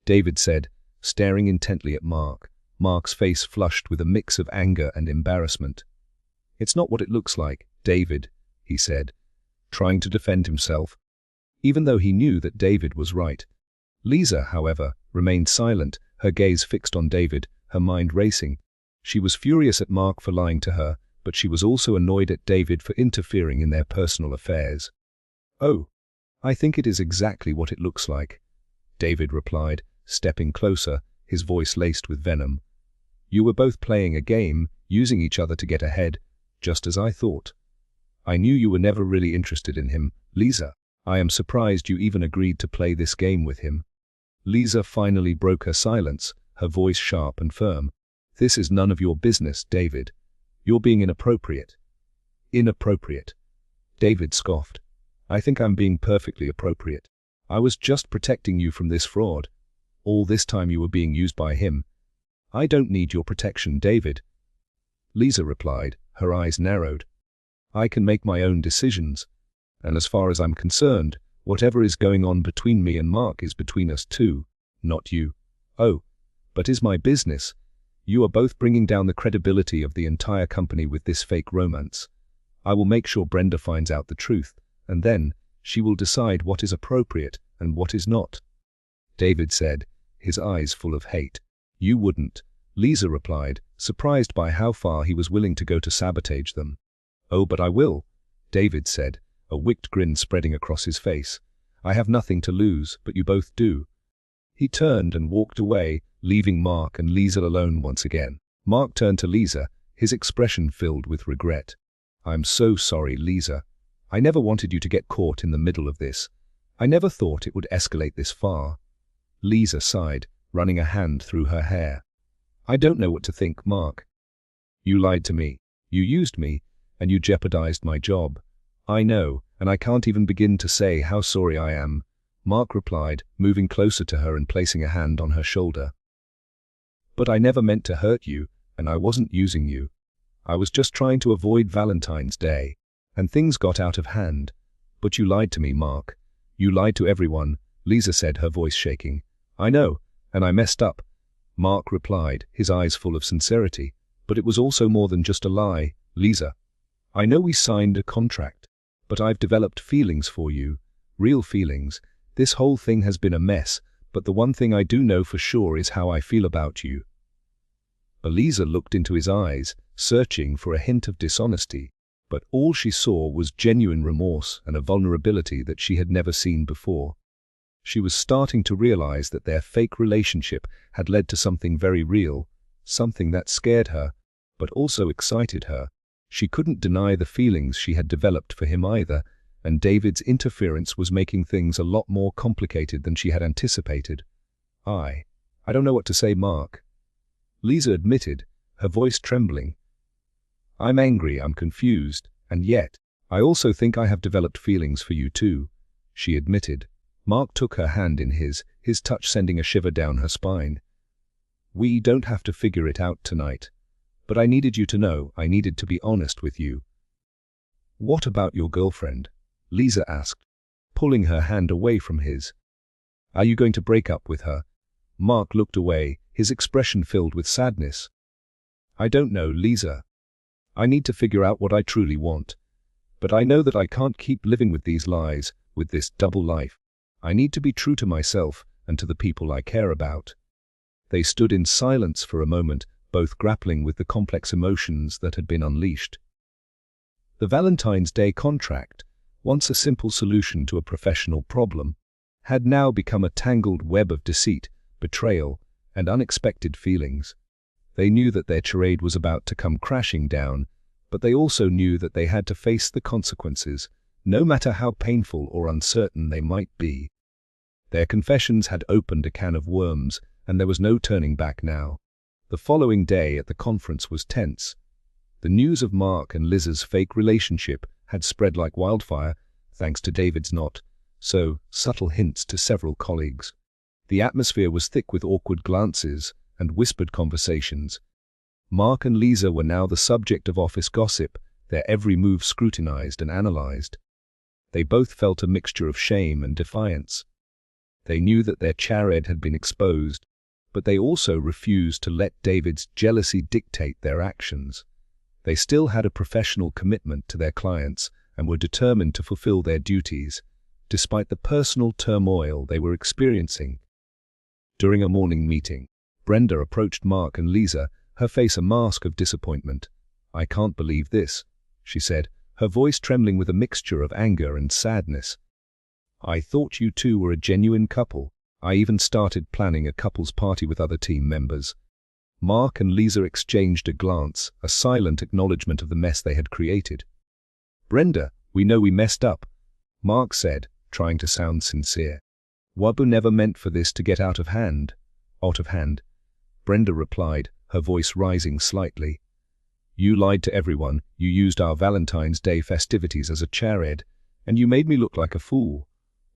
David said, staring intently at Mark. Mark's face flushed with a mix of anger and embarrassment. "It's not what it looks like, David," he said, trying to defend himself, even though he knew that David was right. Lisa, however, remained silent, her gaze fixed on David, her mind racing. She was furious at Mark for lying to her, but she was also annoyed at David for interfering in their personal affairs. "Oh, I think it is exactly what it looks like," David replied, stepping closer, his voice laced with venom. "You were both playing a game, using each other to get ahead, just as I thought. I knew you were never really interested in him, Lisa. I am surprised you even agreed to play this game with him." Lisa finally broke her silence, her voice sharp and firm. "This is none of your business, David. You're being inappropriate." "Inappropriate?" David scoffed. "I think I'm being perfectly appropriate. I was just protecting you from this fraud. All this time you were being used by him. I don't need your protection, David." Lisa replied, her eyes narrowed. "I can make my own decisions. And as far as I'm concerned, whatever is going on between me and Mark is between us two, not you." "Oh, but is my business. You are both bringing down the credibility of the entire company with this fake romance. I will make sure Brenda finds out the truth, and then she will decide what is appropriate and what is not," David said, his eyes full of hate. "You wouldn't," Lisa replied, surprised by how far he was willing to go to sabotage them. "Oh, but I will," David said, a wicked grin spreading across his face. "I have nothing to lose, but you both do." He turned and walked away, leaving Mark and Lisa alone once again. Mark turned to Lisa, his expression filled with regret. "I'm so sorry, Lisa. I never wanted you to get caught in the middle of this. I never thought it would escalate this far." Lisa sighed, running a hand through her hair. "I don't know what to think, Mark. You lied to me. You used me, and you jeopardized my job. I know, and I can't even begin to say how sorry I am, Mark replied, moving closer to her and placing a hand on her shoulder. But I never meant to hurt you, and I wasn't using you. I was just trying to avoid Valentine's Day, and things got out of hand. But you lied to me, Mark. You lied to everyone, Lisa said, her voice shaking. I know, and I messed up, Mark replied, his eyes full of sincerity. But it was also more than just a lie, Lisa. I know we signed a contract, but I've developed feelings for you, real feelings. This whole thing has been a mess, but the one thing I do know for sure is how I feel about you. Lisa looked into his eyes, searching for a hint of dishonesty, but all she saw was genuine remorse and a vulnerability that she had never seen before. She was starting to realize that their fake relationship had led to something very real, something that scared her, but also excited her. She couldn't deny the feelings she had developed for him either, and David's interference was making things a lot more complicated than she had anticipated. I don't know what to say, Mark, Lisa admitted, her voice trembling. I'm angry, I'm confused, and yet, I also think I have developed feelings for you too, she admitted. Mark took her hand in his touch sending a shiver down her spine. We don't have to figure it out tonight, but I needed you to know, I needed to be honest with you. What about your girlfriend? Lisa asked, pulling her hand away from his. Are you going to break up with her? Mark looked away, his expression filled with sadness. I don't know, Lisa. I need to figure out what I truly want. But I know that I can't keep living with these lies, with this double life. I need to be true to myself and to the people I care about. They stood in silence for a moment, both grappling with the complex emotions that had been unleashed. The Valentine's Day contract, once a simple solution to a professional problem, had now become a tangled web of deceit, betrayal, and unexpected feelings. They knew that their charade was about to come crashing down, but they also knew that they had to face the consequences, no matter how painful or uncertain they might be. Their confessions had opened a can of worms, and there was no turning back now. The following day at the conference was tense. The news of Mark and Lisa's fake relationship had spread like wildfire, thanks to David's not so subtle hints to several colleagues. The atmosphere was thick with awkward glances and whispered conversations. Mark and Lisa were now the subject of office gossip, their every move scrutinized and analyzed. They both felt a mixture of shame and defiance. They knew that their charade had been exposed, but they also refused to let David's jealousy dictate their actions. They still had a professional commitment to their clients and were determined to fulfill their duties, despite the personal turmoil they were experiencing. During a morning meeting, Brenda approached Mark and Lisa, her face a mask of disappointment. I can't believe this, she said, her voice trembling with a mixture of anger and sadness. I thought you two were a genuine couple. I even started planning a couples party with other team members. Mark and Lisa exchanged a glance, a silent acknowledgement of the mess they had created. Brenda, we know we messed up, Mark said, trying to sound sincere. Wabu never meant for this to get out of hand. Out of hand, Brenda replied, her voice rising slightly. You lied to everyone, you used our Valentine's Day festivities as a charade, and you made me look like a fool.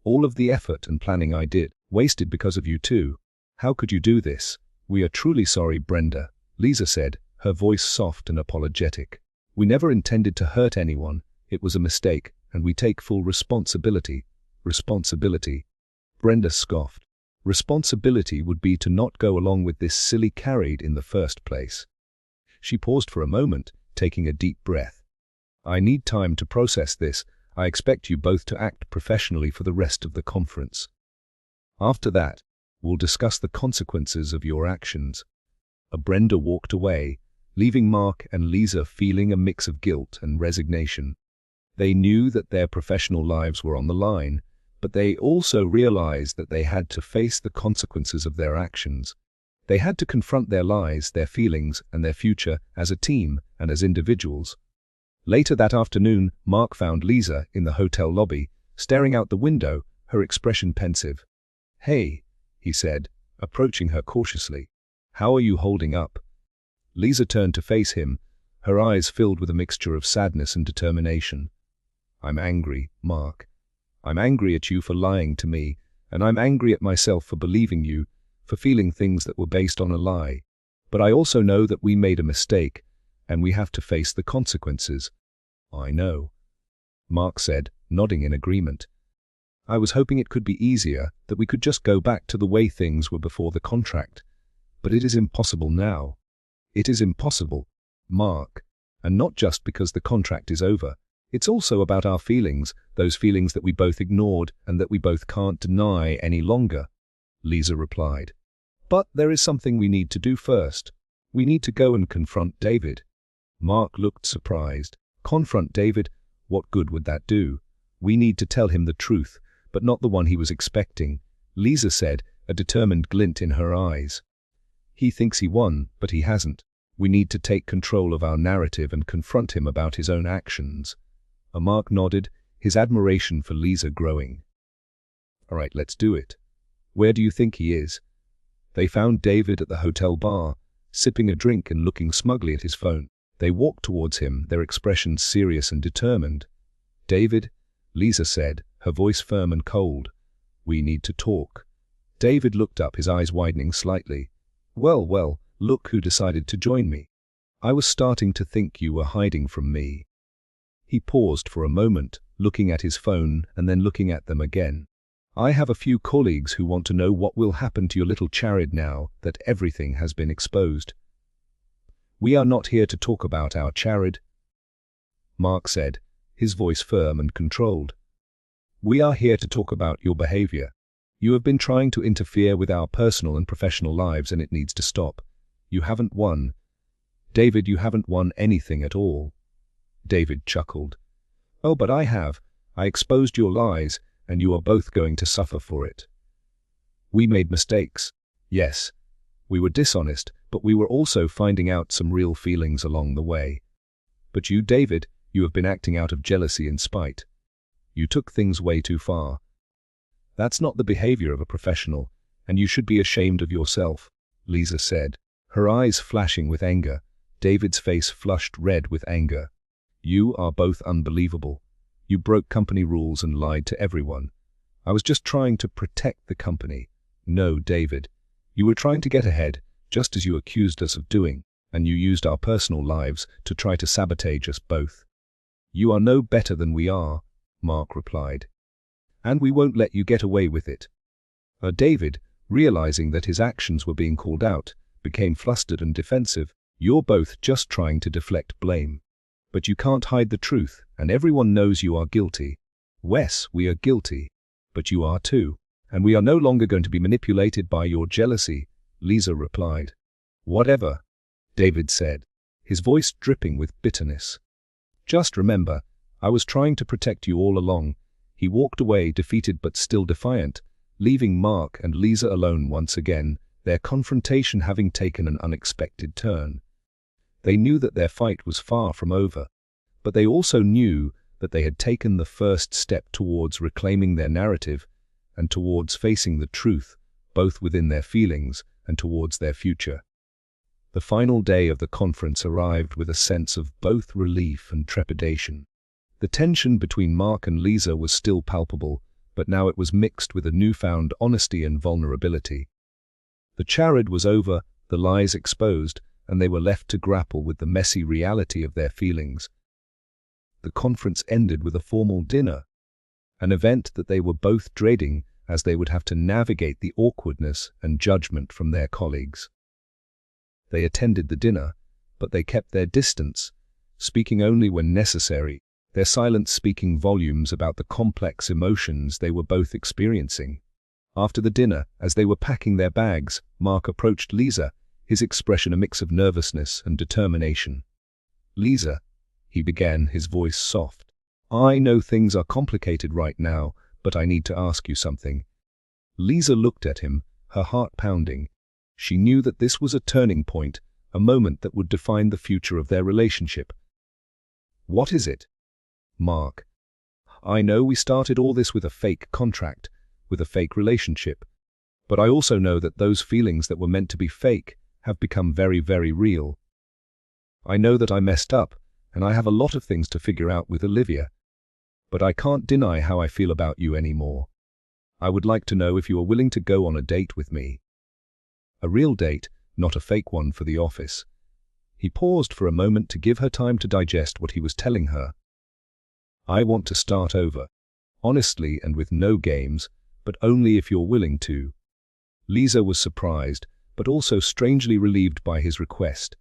All of the effort and planning I did, wasted because of you too. How could you do this? We are truly sorry, Brenda, Lisa said, her voice soft and apologetic. We never intended to hurt anyone. It was a mistake, and we take full responsibility. Responsibility? Brenda scoffed. Responsibility would be to not go along with this silly charade in the first place. She paused for a moment, taking a deep breath. I need time to process this. I expect you both to act professionally for the rest of the conference. After that, we'll discuss the consequences of your actions. Brenda walked away, leaving Mark and Lisa feeling a mix of guilt and resignation. They knew that their professional lives were on the line, but they also realized that they had to face the consequences of their actions. They had to confront their lies, their feelings, and their future as a team and as individuals. Later that afternoon, Mark found Lisa in the hotel lobby, staring out the window, her expression pensive. Hey, he said, approaching her cautiously. How are you holding up? Lisa turned to face him, her eyes filled with a mixture of sadness and determination. "I'm angry, Mark. I'm angry at you for lying to me, and I'm angry at myself for believing you, for feeling things that were based on a lie. But I also know that we made a mistake, and we have to face the consequences." "I know," Mark said, nodding in agreement. "I was hoping it could be easier, that we could just go back to the way things were before the contract. But it is impossible now." "It is impossible, Mark. And not just because the contract is over. It's also about our feelings, those feelings that we both ignored and that we both can't deny any longer," Lisa replied. "But there is something we need to do first. We need to go and confront David." Mark looked surprised. "Confront David? What good would that do?" "We need to tell him the truth, but not the one he was expecting," Lisa said, a determined glint in her eyes. "He thinks he won, but he hasn't. We need to take control of our narrative and confront him about his own actions." Mark nodded, his admiration for Lisa growing. "All right, let's do it. Where do you think he is?" They found David at the hotel bar, sipping a drink and looking smugly at his phone. They walked towards him, their expressions serious and determined. "David," Lisa said, her voice firm and cold, "we need to talk." David looked up, his eyes widening slightly. Well, look who decided to join me. I was starting to think you were hiding from me." He paused for a moment, looking at his phone and then looking at them again. "I have a few colleagues who want to know what will happen to your little Charid now that everything has been exposed." "We are not here to talk about our Charid," Mark said, his voice firm and controlled. "We are here to talk about your behavior. You have been trying to interfere with our personal and professional lives, and it needs to stop. You haven't won. David, you haven't won anything at all." David chuckled. "Oh, but I have. I exposed your lies, and you are both going to suffer for it. We made mistakes. Yes, we were dishonest, but we were also finding out some real feelings along the way. But you, David, you have been acting out of jealousy and spite. You took things way too far. That's not the behavior of a professional, and you should be ashamed of yourself," Lisa said, her eyes flashing with anger. David's face flushed red with anger. "You are both unbelievable. You broke company rules and lied to everyone. I was just trying to protect the company." "No, David. You were trying to get ahead, just as you accused us of doing, and you used our personal lives to try to sabotage us both." "You are no better than we are," Mark replied. "And we won't let you get away with it." David, realizing that his actions were being called out, became flustered and defensive. "You're both just trying to deflect blame. But you can't hide the truth, and everyone knows you are guilty." "Wes, we are guilty. But you are too. And we are no longer going to be manipulated by your jealousy," Lisa replied. "Whatever," David said, his voice dripping with bitterness. "Just remember, I was trying to protect you all along." He walked away, defeated but still defiant, leaving Mark and Lisa alone once again, their confrontation having taken an unexpected turn. They knew that their fight was far from over, but they also knew that they had taken the first step towards reclaiming their narrative and towards facing the truth, both within their feelings and towards their future. The final day of the conference arrived with a sense of both relief and trepidation. The tension between Mark and Lisa was still palpable, but now it was mixed with a newfound honesty and vulnerability. The charade was over, the lies exposed, and they were left to grapple with the messy reality of their feelings. The conference ended with a formal dinner, an event that they were both dreading as they would have to navigate the awkwardness and judgment from their colleagues. They attended the dinner, but they kept their distance, speaking only when necessary, their silence speaking volumes about the complex emotions they were both experiencing. After the dinner, as they were packing their bags, Mark approached Lisa, his expression a mix of nervousness and determination. "Lisa," he began, his voice soft, "I know things are complicated right now, but I need to ask you something." Lisa looked at him, her heart pounding. She knew that this was a turning point, a moment that would define the future of their relationship. "What is it?" "Mark, I know we started all this with a fake contract, with a fake relationship, but I also know that those feelings that were meant to be fake have become very, very real." I know that I messed up, and I have a lot of things to figure out with Olivia. But I can't deny how I feel about you anymore. I would like to know if you are willing to go on a date with me. A real date, not a fake one for the office. He paused for a moment to give her time to digest what he was telling her. I want to start over. Honestly and with no games, but only if you're willing to. Lisa was surprised, but also strangely relieved by his request.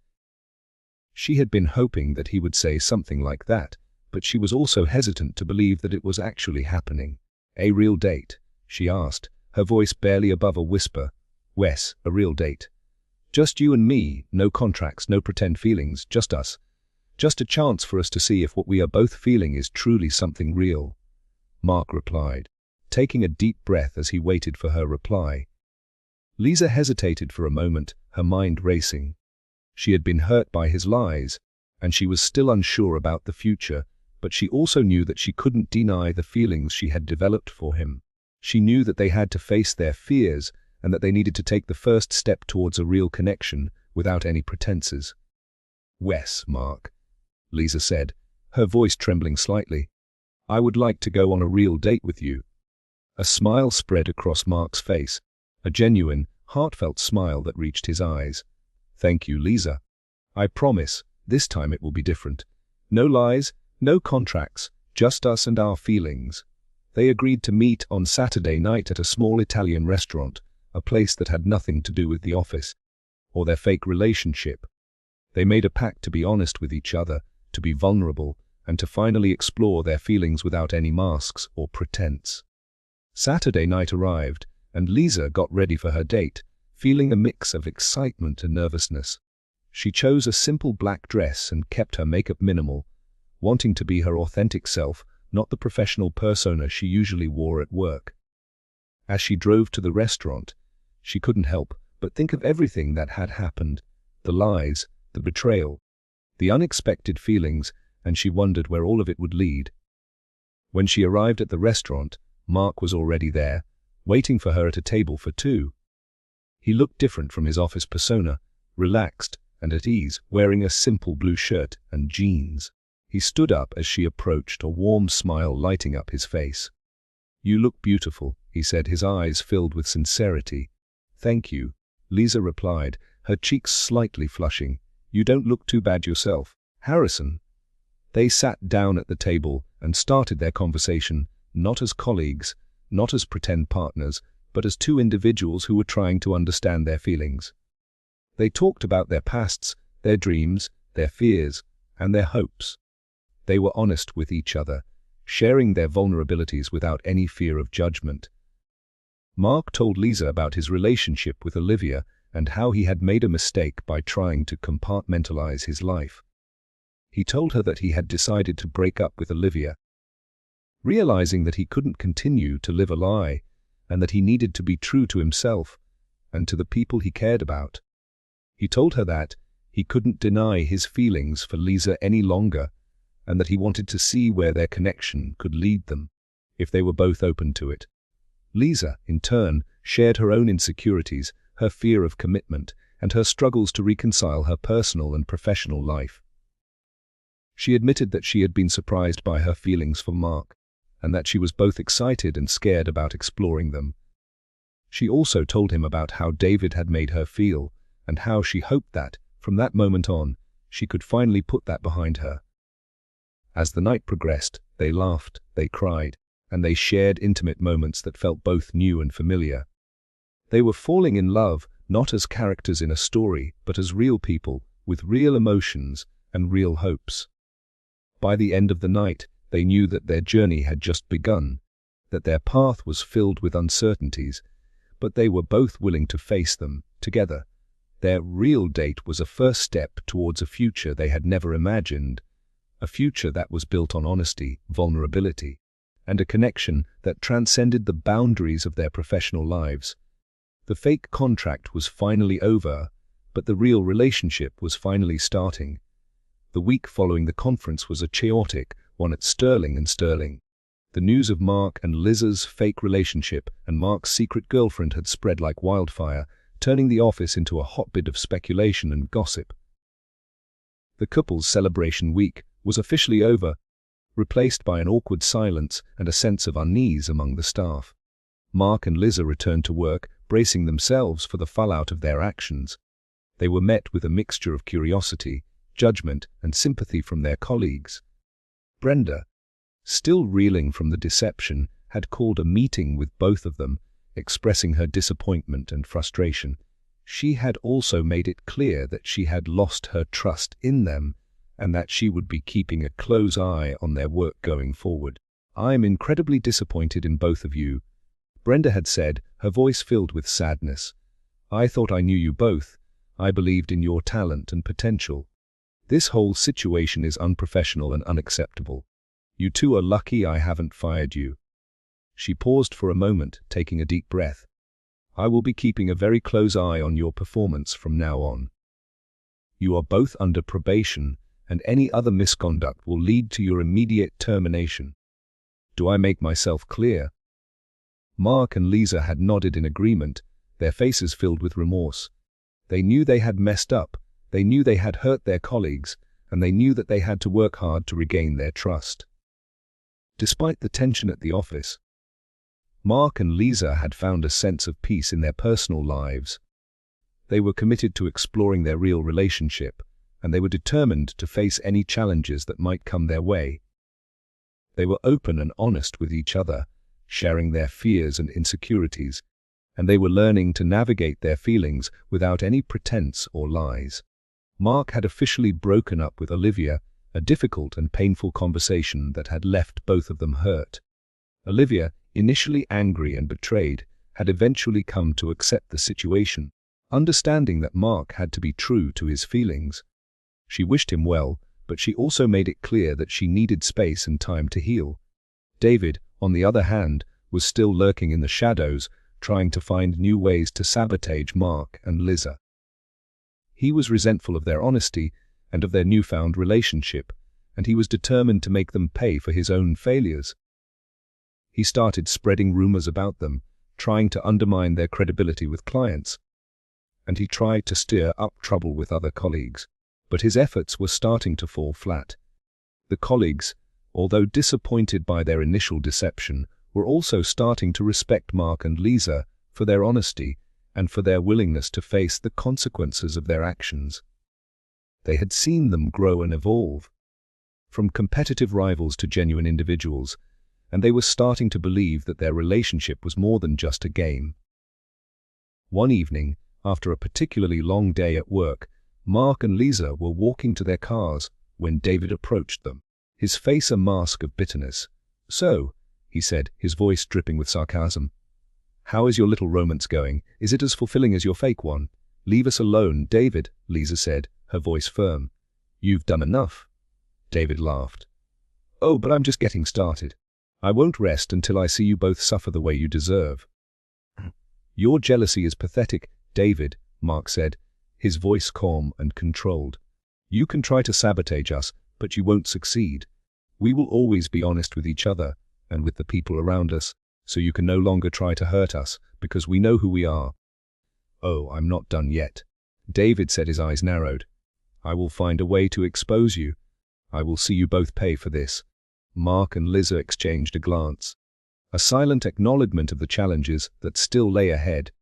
She had been hoping that he would say something like that, but she was also hesitant to believe that it was actually happening. A real date? She asked, her voice barely above a whisper. Wes, a real date. Just you and me, no contracts, no pretend feelings, just us. Just a chance for us to see if what we are both feeling is truly something real. Mark replied, taking a deep breath as he waited for her reply. Lisa hesitated for a moment, her mind racing. She had been hurt by his lies, and she was still unsure about the future, but she also knew that she couldn't deny the feelings she had developed for him. She knew that they had to face their fears and that they needed to take the first step towards a real connection without any pretenses. Wes, Mark, Lisa said, her voice trembling slightly. I would like to go on a real date with you. A smile spread across Mark's face, a genuine, heartfelt smile that reached his eyes. Thank you, Lisa. I promise, this time it will be different. No lies, no contracts, just us and our feelings. They agreed to meet on Saturday night at a small Italian restaurant, a place that had nothing to do with the office or their fake relationship. They made a pact to be honest with each other, to be vulnerable, and to finally explore their feelings without any masks or pretense. Saturday night arrived, and Lisa got ready for her date, feeling a mix of excitement and nervousness. She chose a simple black dress and kept her makeup minimal, wanting to be her authentic self, not the professional persona she usually wore at work. As she drove to the restaurant, she couldn't help but think of everything that had happened, the lies, the betrayal, the unexpected feelings, and she wondered where all of it would lead. When she arrived at the restaurant, Mark was already there, waiting for her at a table for two. He looked different from his office persona, relaxed and at ease, wearing a simple blue shirt and jeans. He stood up as she approached, a warm smile lighting up his face. You look beautiful, he said, his eyes filled with sincerity. Thank you, Lisa replied, her cheeks slightly flushing. You don't look too bad yourself. Harrison. They sat down at the table and started their conversation, not as colleagues, not as pretend partners, but as two individuals who were trying to understand their feelings. They talked about their pasts, their dreams, their fears, and their hopes. They were honest with each other, sharing their vulnerabilities without any fear of judgment. Mark told Lisa about his relationship with Olivia and how he had made a mistake by trying to compartmentalize his life. He told her that he had decided to break up with Olivia, realizing that he couldn't continue to live a lie and that he needed to be true to himself and to the people he cared about. He told her that he couldn't deny his feelings for Lisa any longer and that he wanted to see where their connection could lead them, if they were both open to it. Lisa, in turn, shared her own insecurities, her fear of commitment, and her struggles to reconcile her personal and professional life. She admitted that she had been surprised by her feelings for Mark, and that she was both excited and scared about exploring them. She also told him about how David had made her feel, and how she hoped that, from that moment on, she could finally put that behind her. As the night progressed, they laughed, they cried, and they shared intimate moments that felt both new and familiar. They were falling in love, not as characters in a story, but as real people, with real emotions and real hopes. By the end of the night, they knew that their journey had just begun, that their path was filled with uncertainties, but they were both willing to face them, together. Their real date was a first step towards a future they had never imagined, a future that was built on honesty, vulnerability, and a connection that transcended the boundaries of their professional lives. The fake contract was finally over, but the real relationship was finally starting. The week following the conference was a chaotic one at Sterling and Sterling. The news of Mark and Lisa's fake relationship and Mark's secret girlfriend had spread like wildfire, turning the office into a hotbed of speculation and gossip. The couple's celebration week was officially over, replaced by an awkward silence and a sense of unease among the staff. Mark and Liza returned to work, bracing themselves for the fallout of their actions. They were met with a mixture of curiosity, judgment, and sympathy from their colleagues. Brenda, still reeling from the deception, had called a meeting with both of them, expressing her disappointment and frustration. She had also made it clear that she had lost her trust in them and that she would be keeping a close eye on their work going forward. "I'm incredibly disappointed in both of you," Brenda had said, her voice filled with sadness. "I thought I knew you both. I believed in your talent and potential. This whole situation is unprofessional and unacceptable. You two are lucky I haven't fired you." She paused for a moment, taking a deep breath. "I will be keeping a very close eye on your performance from now on. You are both under probation, and any other misconduct will lead to your immediate termination. Do I make myself clear?" Mark and Liza had nodded in agreement, their faces filled with remorse. They knew they had messed up, they knew they had hurt their colleagues, and they knew that they had to work hard to regain their trust. Despite the tension at the office, Mark and Liza had found a sense of peace in their personal lives. They were committed to exploring their real relationship, and they were determined to face any challenges that might come their way. They were open and honest with each other, sharing their fears and insecurities, and they were learning to navigate their feelings without any pretense or lies. Mark had officially broken up with Olivia, a difficult and painful conversation that had left both of them hurt. Olivia, initially angry and betrayed, had eventually come to accept the situation, understanding that Mark had to be true to his feelings. She wished him well, but she also made it clear that she needed space and time to heal. David, on the other hand, was still lurking in the shadows, trying to find new ways to sabotage Mark and Liza. He was resentful of their honesty and of their newfound relationship, and he was determined to make them pay for his own failures. He started spreading rumors about them, trying to undermine their credibility with clients, and he tried to stir up trouble with other colleagues, but his efforts were starting to fall flat. The colleagues, although disappointed by their initial deception, were also starting to respect Mark and Liza for their honesty and for their willingness to face the consequences of their actions. They had seen them grow and evolve, from competitive rivals to genuine individuals, and they were starting to believe that their relationship was more than just a game. One evening, after a particularly long day at work, Mark and Liza were walking to their cars when David approached them, his face a mask of bitterness. "So," he said, his voice dripping with sarcasm, "how is your little romance going? Is it as fulfilling as your fake one?" "Leave us alone, David," Liza said, her voice firm. "You've done enough." David laughed. "Oh, but I'm just getting started. I won't rest until I see you both suffer the way you deserve." "Your jealousy is pathetic, David," Mark said, his voice calm and controlled. "You can try to sabotage us, but you won't succeed. We will always be honest with each other and with the people around us, so you can no longer try to hurt us, because we know who we are." "Oh, I'm not done yet," David said, his eyes narrowed. "I will find a way to expose you. I will see you both pay for this." Mark and Liza exchanged a glance, a silent acknowledgement of the challenges that still lay ahead.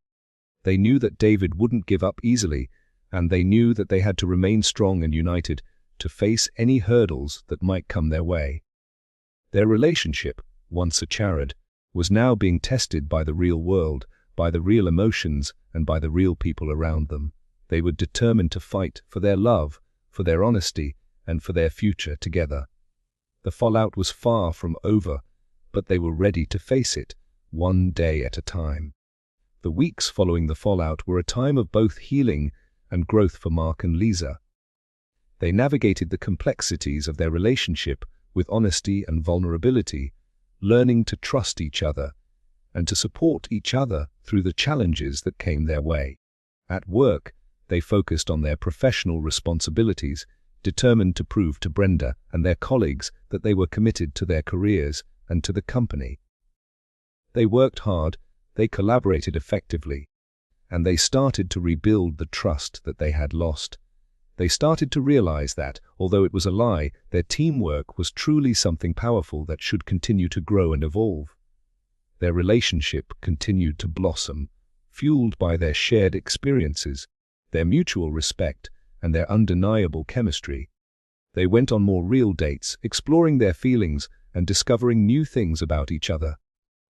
They knew that David wouldn't give up easily, and they knew that they had to remain strong and united to face any hurdles that might come their way. Their relationship, once a charade, was now being tested by the real world, by the real emotions, and by the real people around them. They were determined to fight for their love, for their honesty, and for their future together. The fallout was far from over, but they were ready to face it, one day at a time. The weeks following the fallout were a time of both healing and growth for Mark and Liza. They navigated the complexities of their relationship with honesty and vulnerability, learning to trust each other and to support each other through the challenges that came their way. At work, they focused on their professional responsibilities, determined to prove to Brenda and their colleagues that they were committed to their careers and to the company. They worked hard, they collaborated effectively, and they started to rebuild the trust that they had lost. They started to realize that, although it was a lie, their teamwork was truly something powerful that should continue to grow and evolve. Their relationship continued to blossom, fueled by their shared experiences, their mutual respect, and their undeniable chemistry. They went on more real dates, exploring their feelings and discovering new things about each other.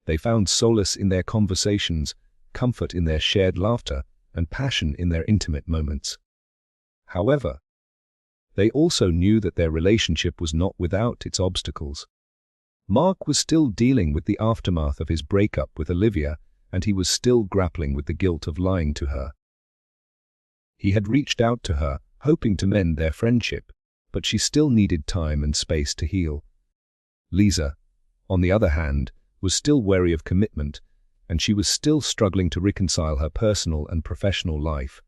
They found solace in their conversations, comfort in their shared laughter, and passion in their intimate moments. However, they also knew that their relationship was not without its obstacles. Mark was still dealing with the aftermath of his breakup with Olivia, and he was still grappling with the guilt of lying to her. He had reached out to her, hoping to mend their friendship, but she still needed time and space to heal. Lisa, on the other hand, was still wary of commitment, and she was still struggling to reconcile her personal and professional life.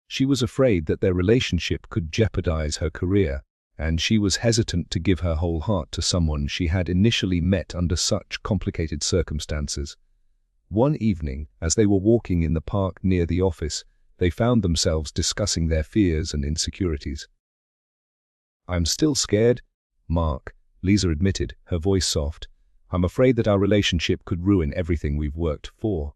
She was afraid that their relationship could jeopardize her career, and she was hesitant to give her whole heart to someone she had initially met under such complicated circumstances. One evening, as they were walking in the park near the office, they found themselves discussing their fears and insecurities. "I'm still scared, Mark," Lisa admitted, her voice soft. "I'm afraid that our relationship could ruin everything we've worked for."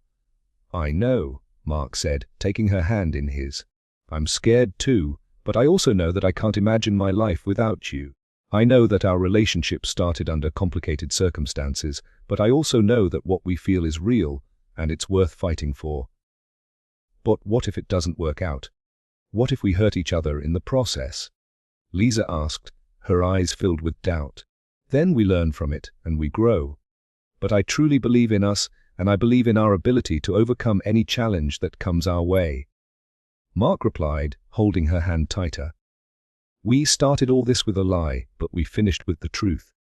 "I know," Mark said, taking her hand in his. "I'm scared too, but I also know that I can't imagine my life without you. I know that our relationship started under complicated circumstances, but I also know that what we feel is real, and it's worth fighting for." "But what if it doesn't work out? What if we hurt each other in the process?" Lisa asked, her eyes filled with doubt. "Then we learn from it, and we grow. But I truly believe in us, and I believe in our ability to overcome any challenge that comes our way." Mark replied, holding her hand tighter. "We started all this with a lie, but we finished with the truth.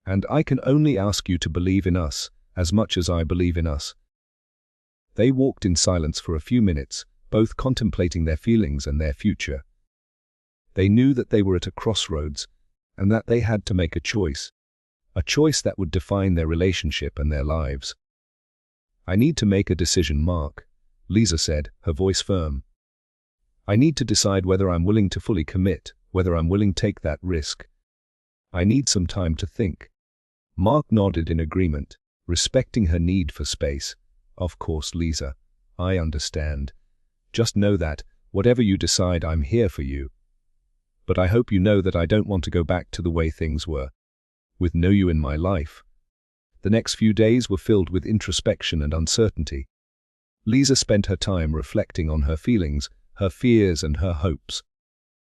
And I can only ask you to believe in us, as much as I believe in us." They walked in silence for a few minutes, both contemplating their feelings and their future. They knew that they were at a crossroads, and that they had to make a choice that would define their relationship and their lives. "I need to make a decision, Mark," Lisa said, her voice firm. "I need to decide whether I'm willing to fully commit, whether I'm willing to take that risk. I need some time to think." Mark nodded in agreement, respecting her need for space. "Of course, Lisa, I understand. Just know that, whatever you decide, I'm here for you. But I hope you know that I don't want to go back to the way things were, with no you in my life." The next few days were filled with introspection and uncertainty. Lisa spent her time reflecting on her feelings, her fears and her hopes.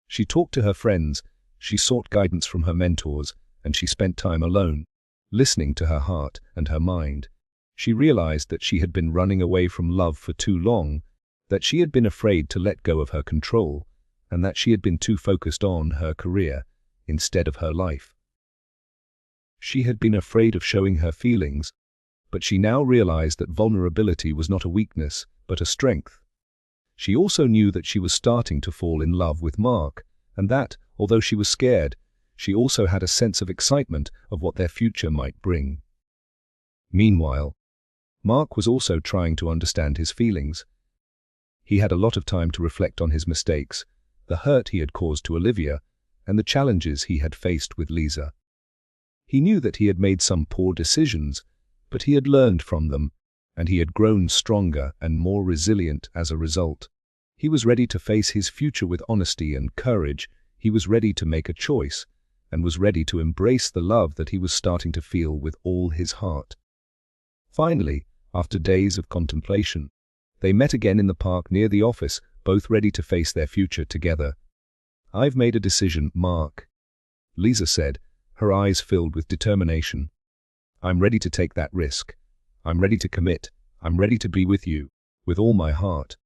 She talked to her friends, she sought guidance from her mentors, and she spent time alone, listening to her heart and her mind. She realized that she had been running away from love for too long, that she had been afraid to let go of her control, and that she had been too focused on her career instead of her life. She had been afraid of showing her feelings, but she now realized that vulnerability was not a weakness, but a strength. She also knew that she was starting to fall in love with Mark, and that, although she was scared, she also had a sense of excitement of what their future might bring. Meanwhile, Mark was also trying to understand his feelings. He had a lot of time to reflect on his mistakes, the hurt he had caused to Olivia, and the challenges he had faced with Lisa. He knew that he had made some poor decisions, but he had learned from them, and he had grown stronger and more resilient as a result. He was ready to face his future with honesty and courage. He was ready to make a choice, and was ready to embrace the love that he was starting to feel with all his heart. Finally, after days of contemplation, they met again in the park near the office, both ready to face their future together. "I've made a decision, Mark," Lisa said, her eyes filled with determination. "I'm ready to take that risk. I'm ready to commit. I'm ready to be with you, with all my heart."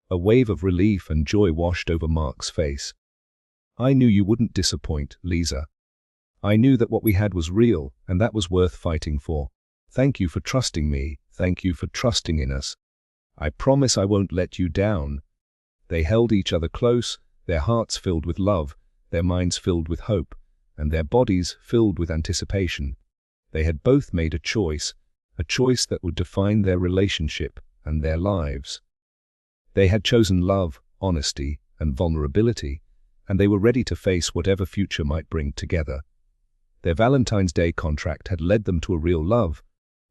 A wave of relief and joy washed over Mark's face. "I knew you wouldn't disappoint, Lisa. I knew that what we had was real, and that was worth fighting for. Thank you for trusting me. Thank you for trusting in us. I promise I won't let you down." They held each other close, their hearts filled with love, their minds filled with hope, and their bodies filled with anticipation. They had both made a choice that would define their relationship and their lives. They had chosen love, honesty, and vulnerability, and they were ready to face whatever future might bring together. Their Valentine's Day contract had led them to a real love,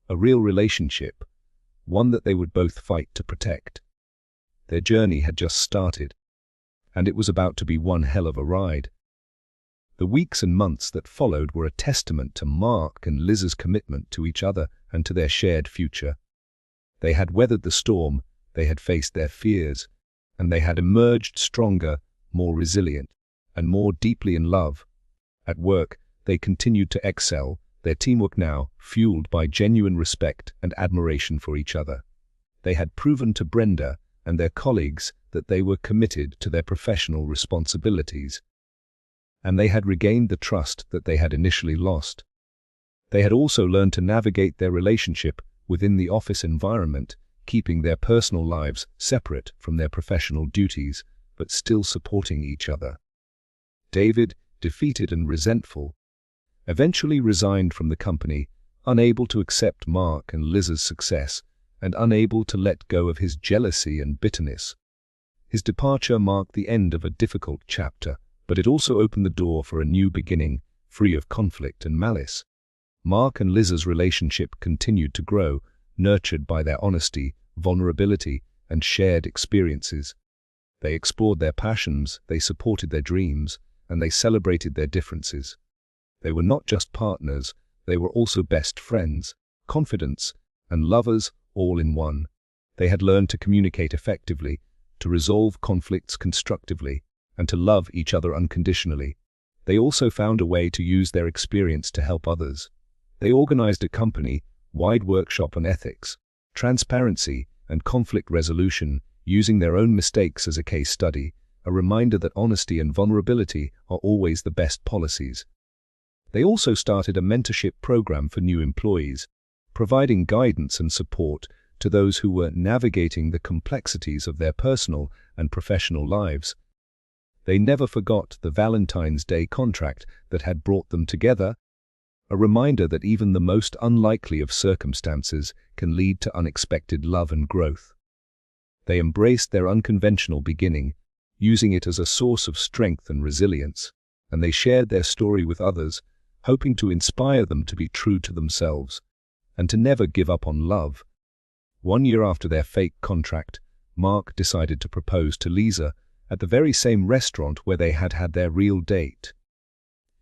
a real relationship, one that they would both fight to protect. Their journey had just started, and it was about to be one hell of a ride. The weeks and months that followed were a testament to Mark and Liz's commitment to each other and to their shared future. They had weathered the storm, they had faced their fears, and they had emerged stronger, more resilient, and more deeply in love. At work, they continued to excel, their teamwork now fueled by genuine respect and admiration for each other. They had proven to Brenda and their colleagues that they were committed to their professional responsibilities, and they had regained the trust that they had initially lost. They had also learned to navigate their relationship within the office environment, keeping their personal lives separate from their professional duties, but still supporting each other. David, defeated and resentful, eventually resigned from the company, unable to accept Mark and Liz's success, and unable to let go of his jealousy and bitterness. His departure marked the end of a difficult chapter, but it also opened the door for a new beginning, free of conflict and malice. Mark and Liz's relationship continued to grow, nurtured by their honesty, vulnerability, and shared experiences. They explored their passions, they supported their dreams, and they celebrated their differences. They were not just partners, they were also best friends, confidants, and lovers all in one. They had learned to communicate effectively, to resolve conflicts constructively, and to love each other unconditionally. They also found a way to use their experience to help others. They organized a company-wide workshop on ethics, transparency, and conflict resolution, using their own mistakes as a case study, a reminder that honesty and vulnerability are always the best policies. They also started a mentorship program for new employees, providing guidance and support to those who were navigating the complexities of their personal and professional lives. They never forgot the Valentine's Day contract that had brought them together, a reminder that even the most unlikely of circumstances can lead to unexpected love and growth. They embraced their unconventional beginning, using it as a source of strength and resilience, and they shared their story with others, hoping to inspire them to be true to themselves and to never give up on love. 1 year after their fake contract, Mark decided to propose to Lisa at the very same restaurant where they had had their real date.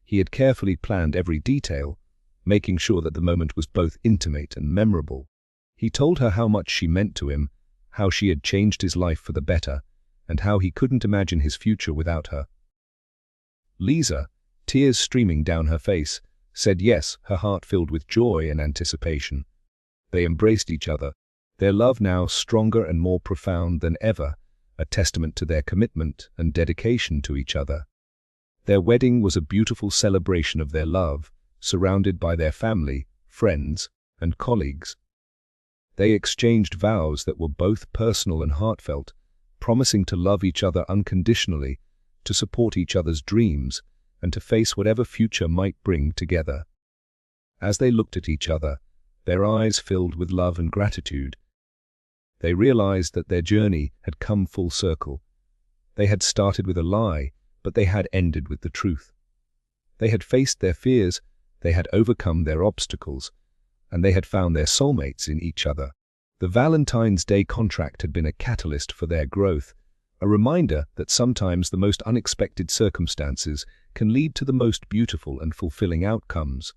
He had carefully planned every detail, making sure that the moment was both intimate and memorable. He told her how much she meant to him, how she had changed his life for the better, and how he couldn't imagine his future without her. Lisa, tears streaming down her face, said yes, her heart filled with joy and anticipation. They embraced each other, their love now stronger and more profound than ever, a testament to their commitment and dedication to each other. Their wedding was a beautiful celebration of their love, surrounded by their family, friends, and colleagues. They exchanged vows that were both personal and heartfelt, promising to love each other unconditionally, to support each other's dreams, and to face whatever future might bring together. As they looked at each other, their eyes filled with love and gratitude. They realized that their journey had come full circle. They had started with a lie, but they had ended with the truth. They had faced their fears, they had overcome their obstacles, and they had found their soulmates in each other. The Valentine's Day contract had been a catalyst for their growth, a reminder that sometimes the most unexpected circumstances can lead to the most beautiful and fulfilling outcomes.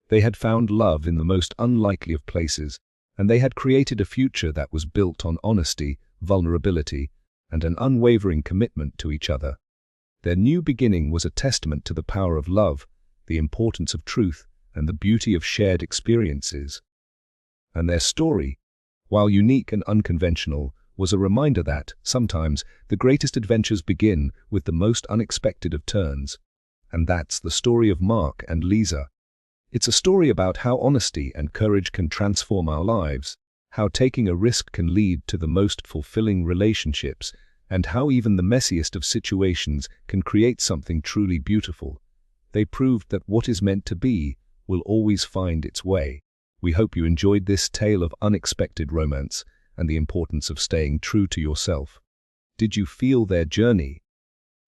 They had found love in the most unlikely of places, and they had created a future that was built on honesty, vulnerability, and an unwavering commitment to each other. Their new beginning was a testament to the power of love, the importance of truth, and the beauty of shared experiences. And their story, while unique and unconventional, was a reminder that, sometimes, the greatest adventures begin with the most unexpected of turns. And that's the story of Mark and Lisa. It's a story about how honesty and courage can transform our lives, how taking a risk can lead to the most fulfilling relationships, and how even the messiest of situations can create something truly beautiful. They proved that what is meant to be will always find its way. We hope you enjoyed this tale of unexpected romance and the importance of staying true to yourself. Did you feel their journey?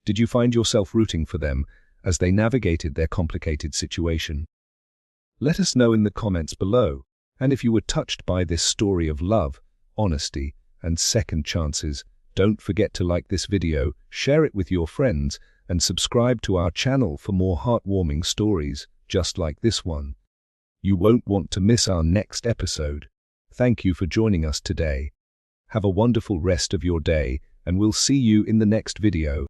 Did you find yourself rooting for them as they navigated their complicated situation? Let us know in the comments below. And if you were touched by this story of love, honesty, and second chances, don't forget to like this video, share it with your friends, and subscribe to our channel for more heartwarming stories just like this one. You won't want to miss our next episode. Thank you for joining us today. Have a wonderful rest of your day, and we'll see you in the next video.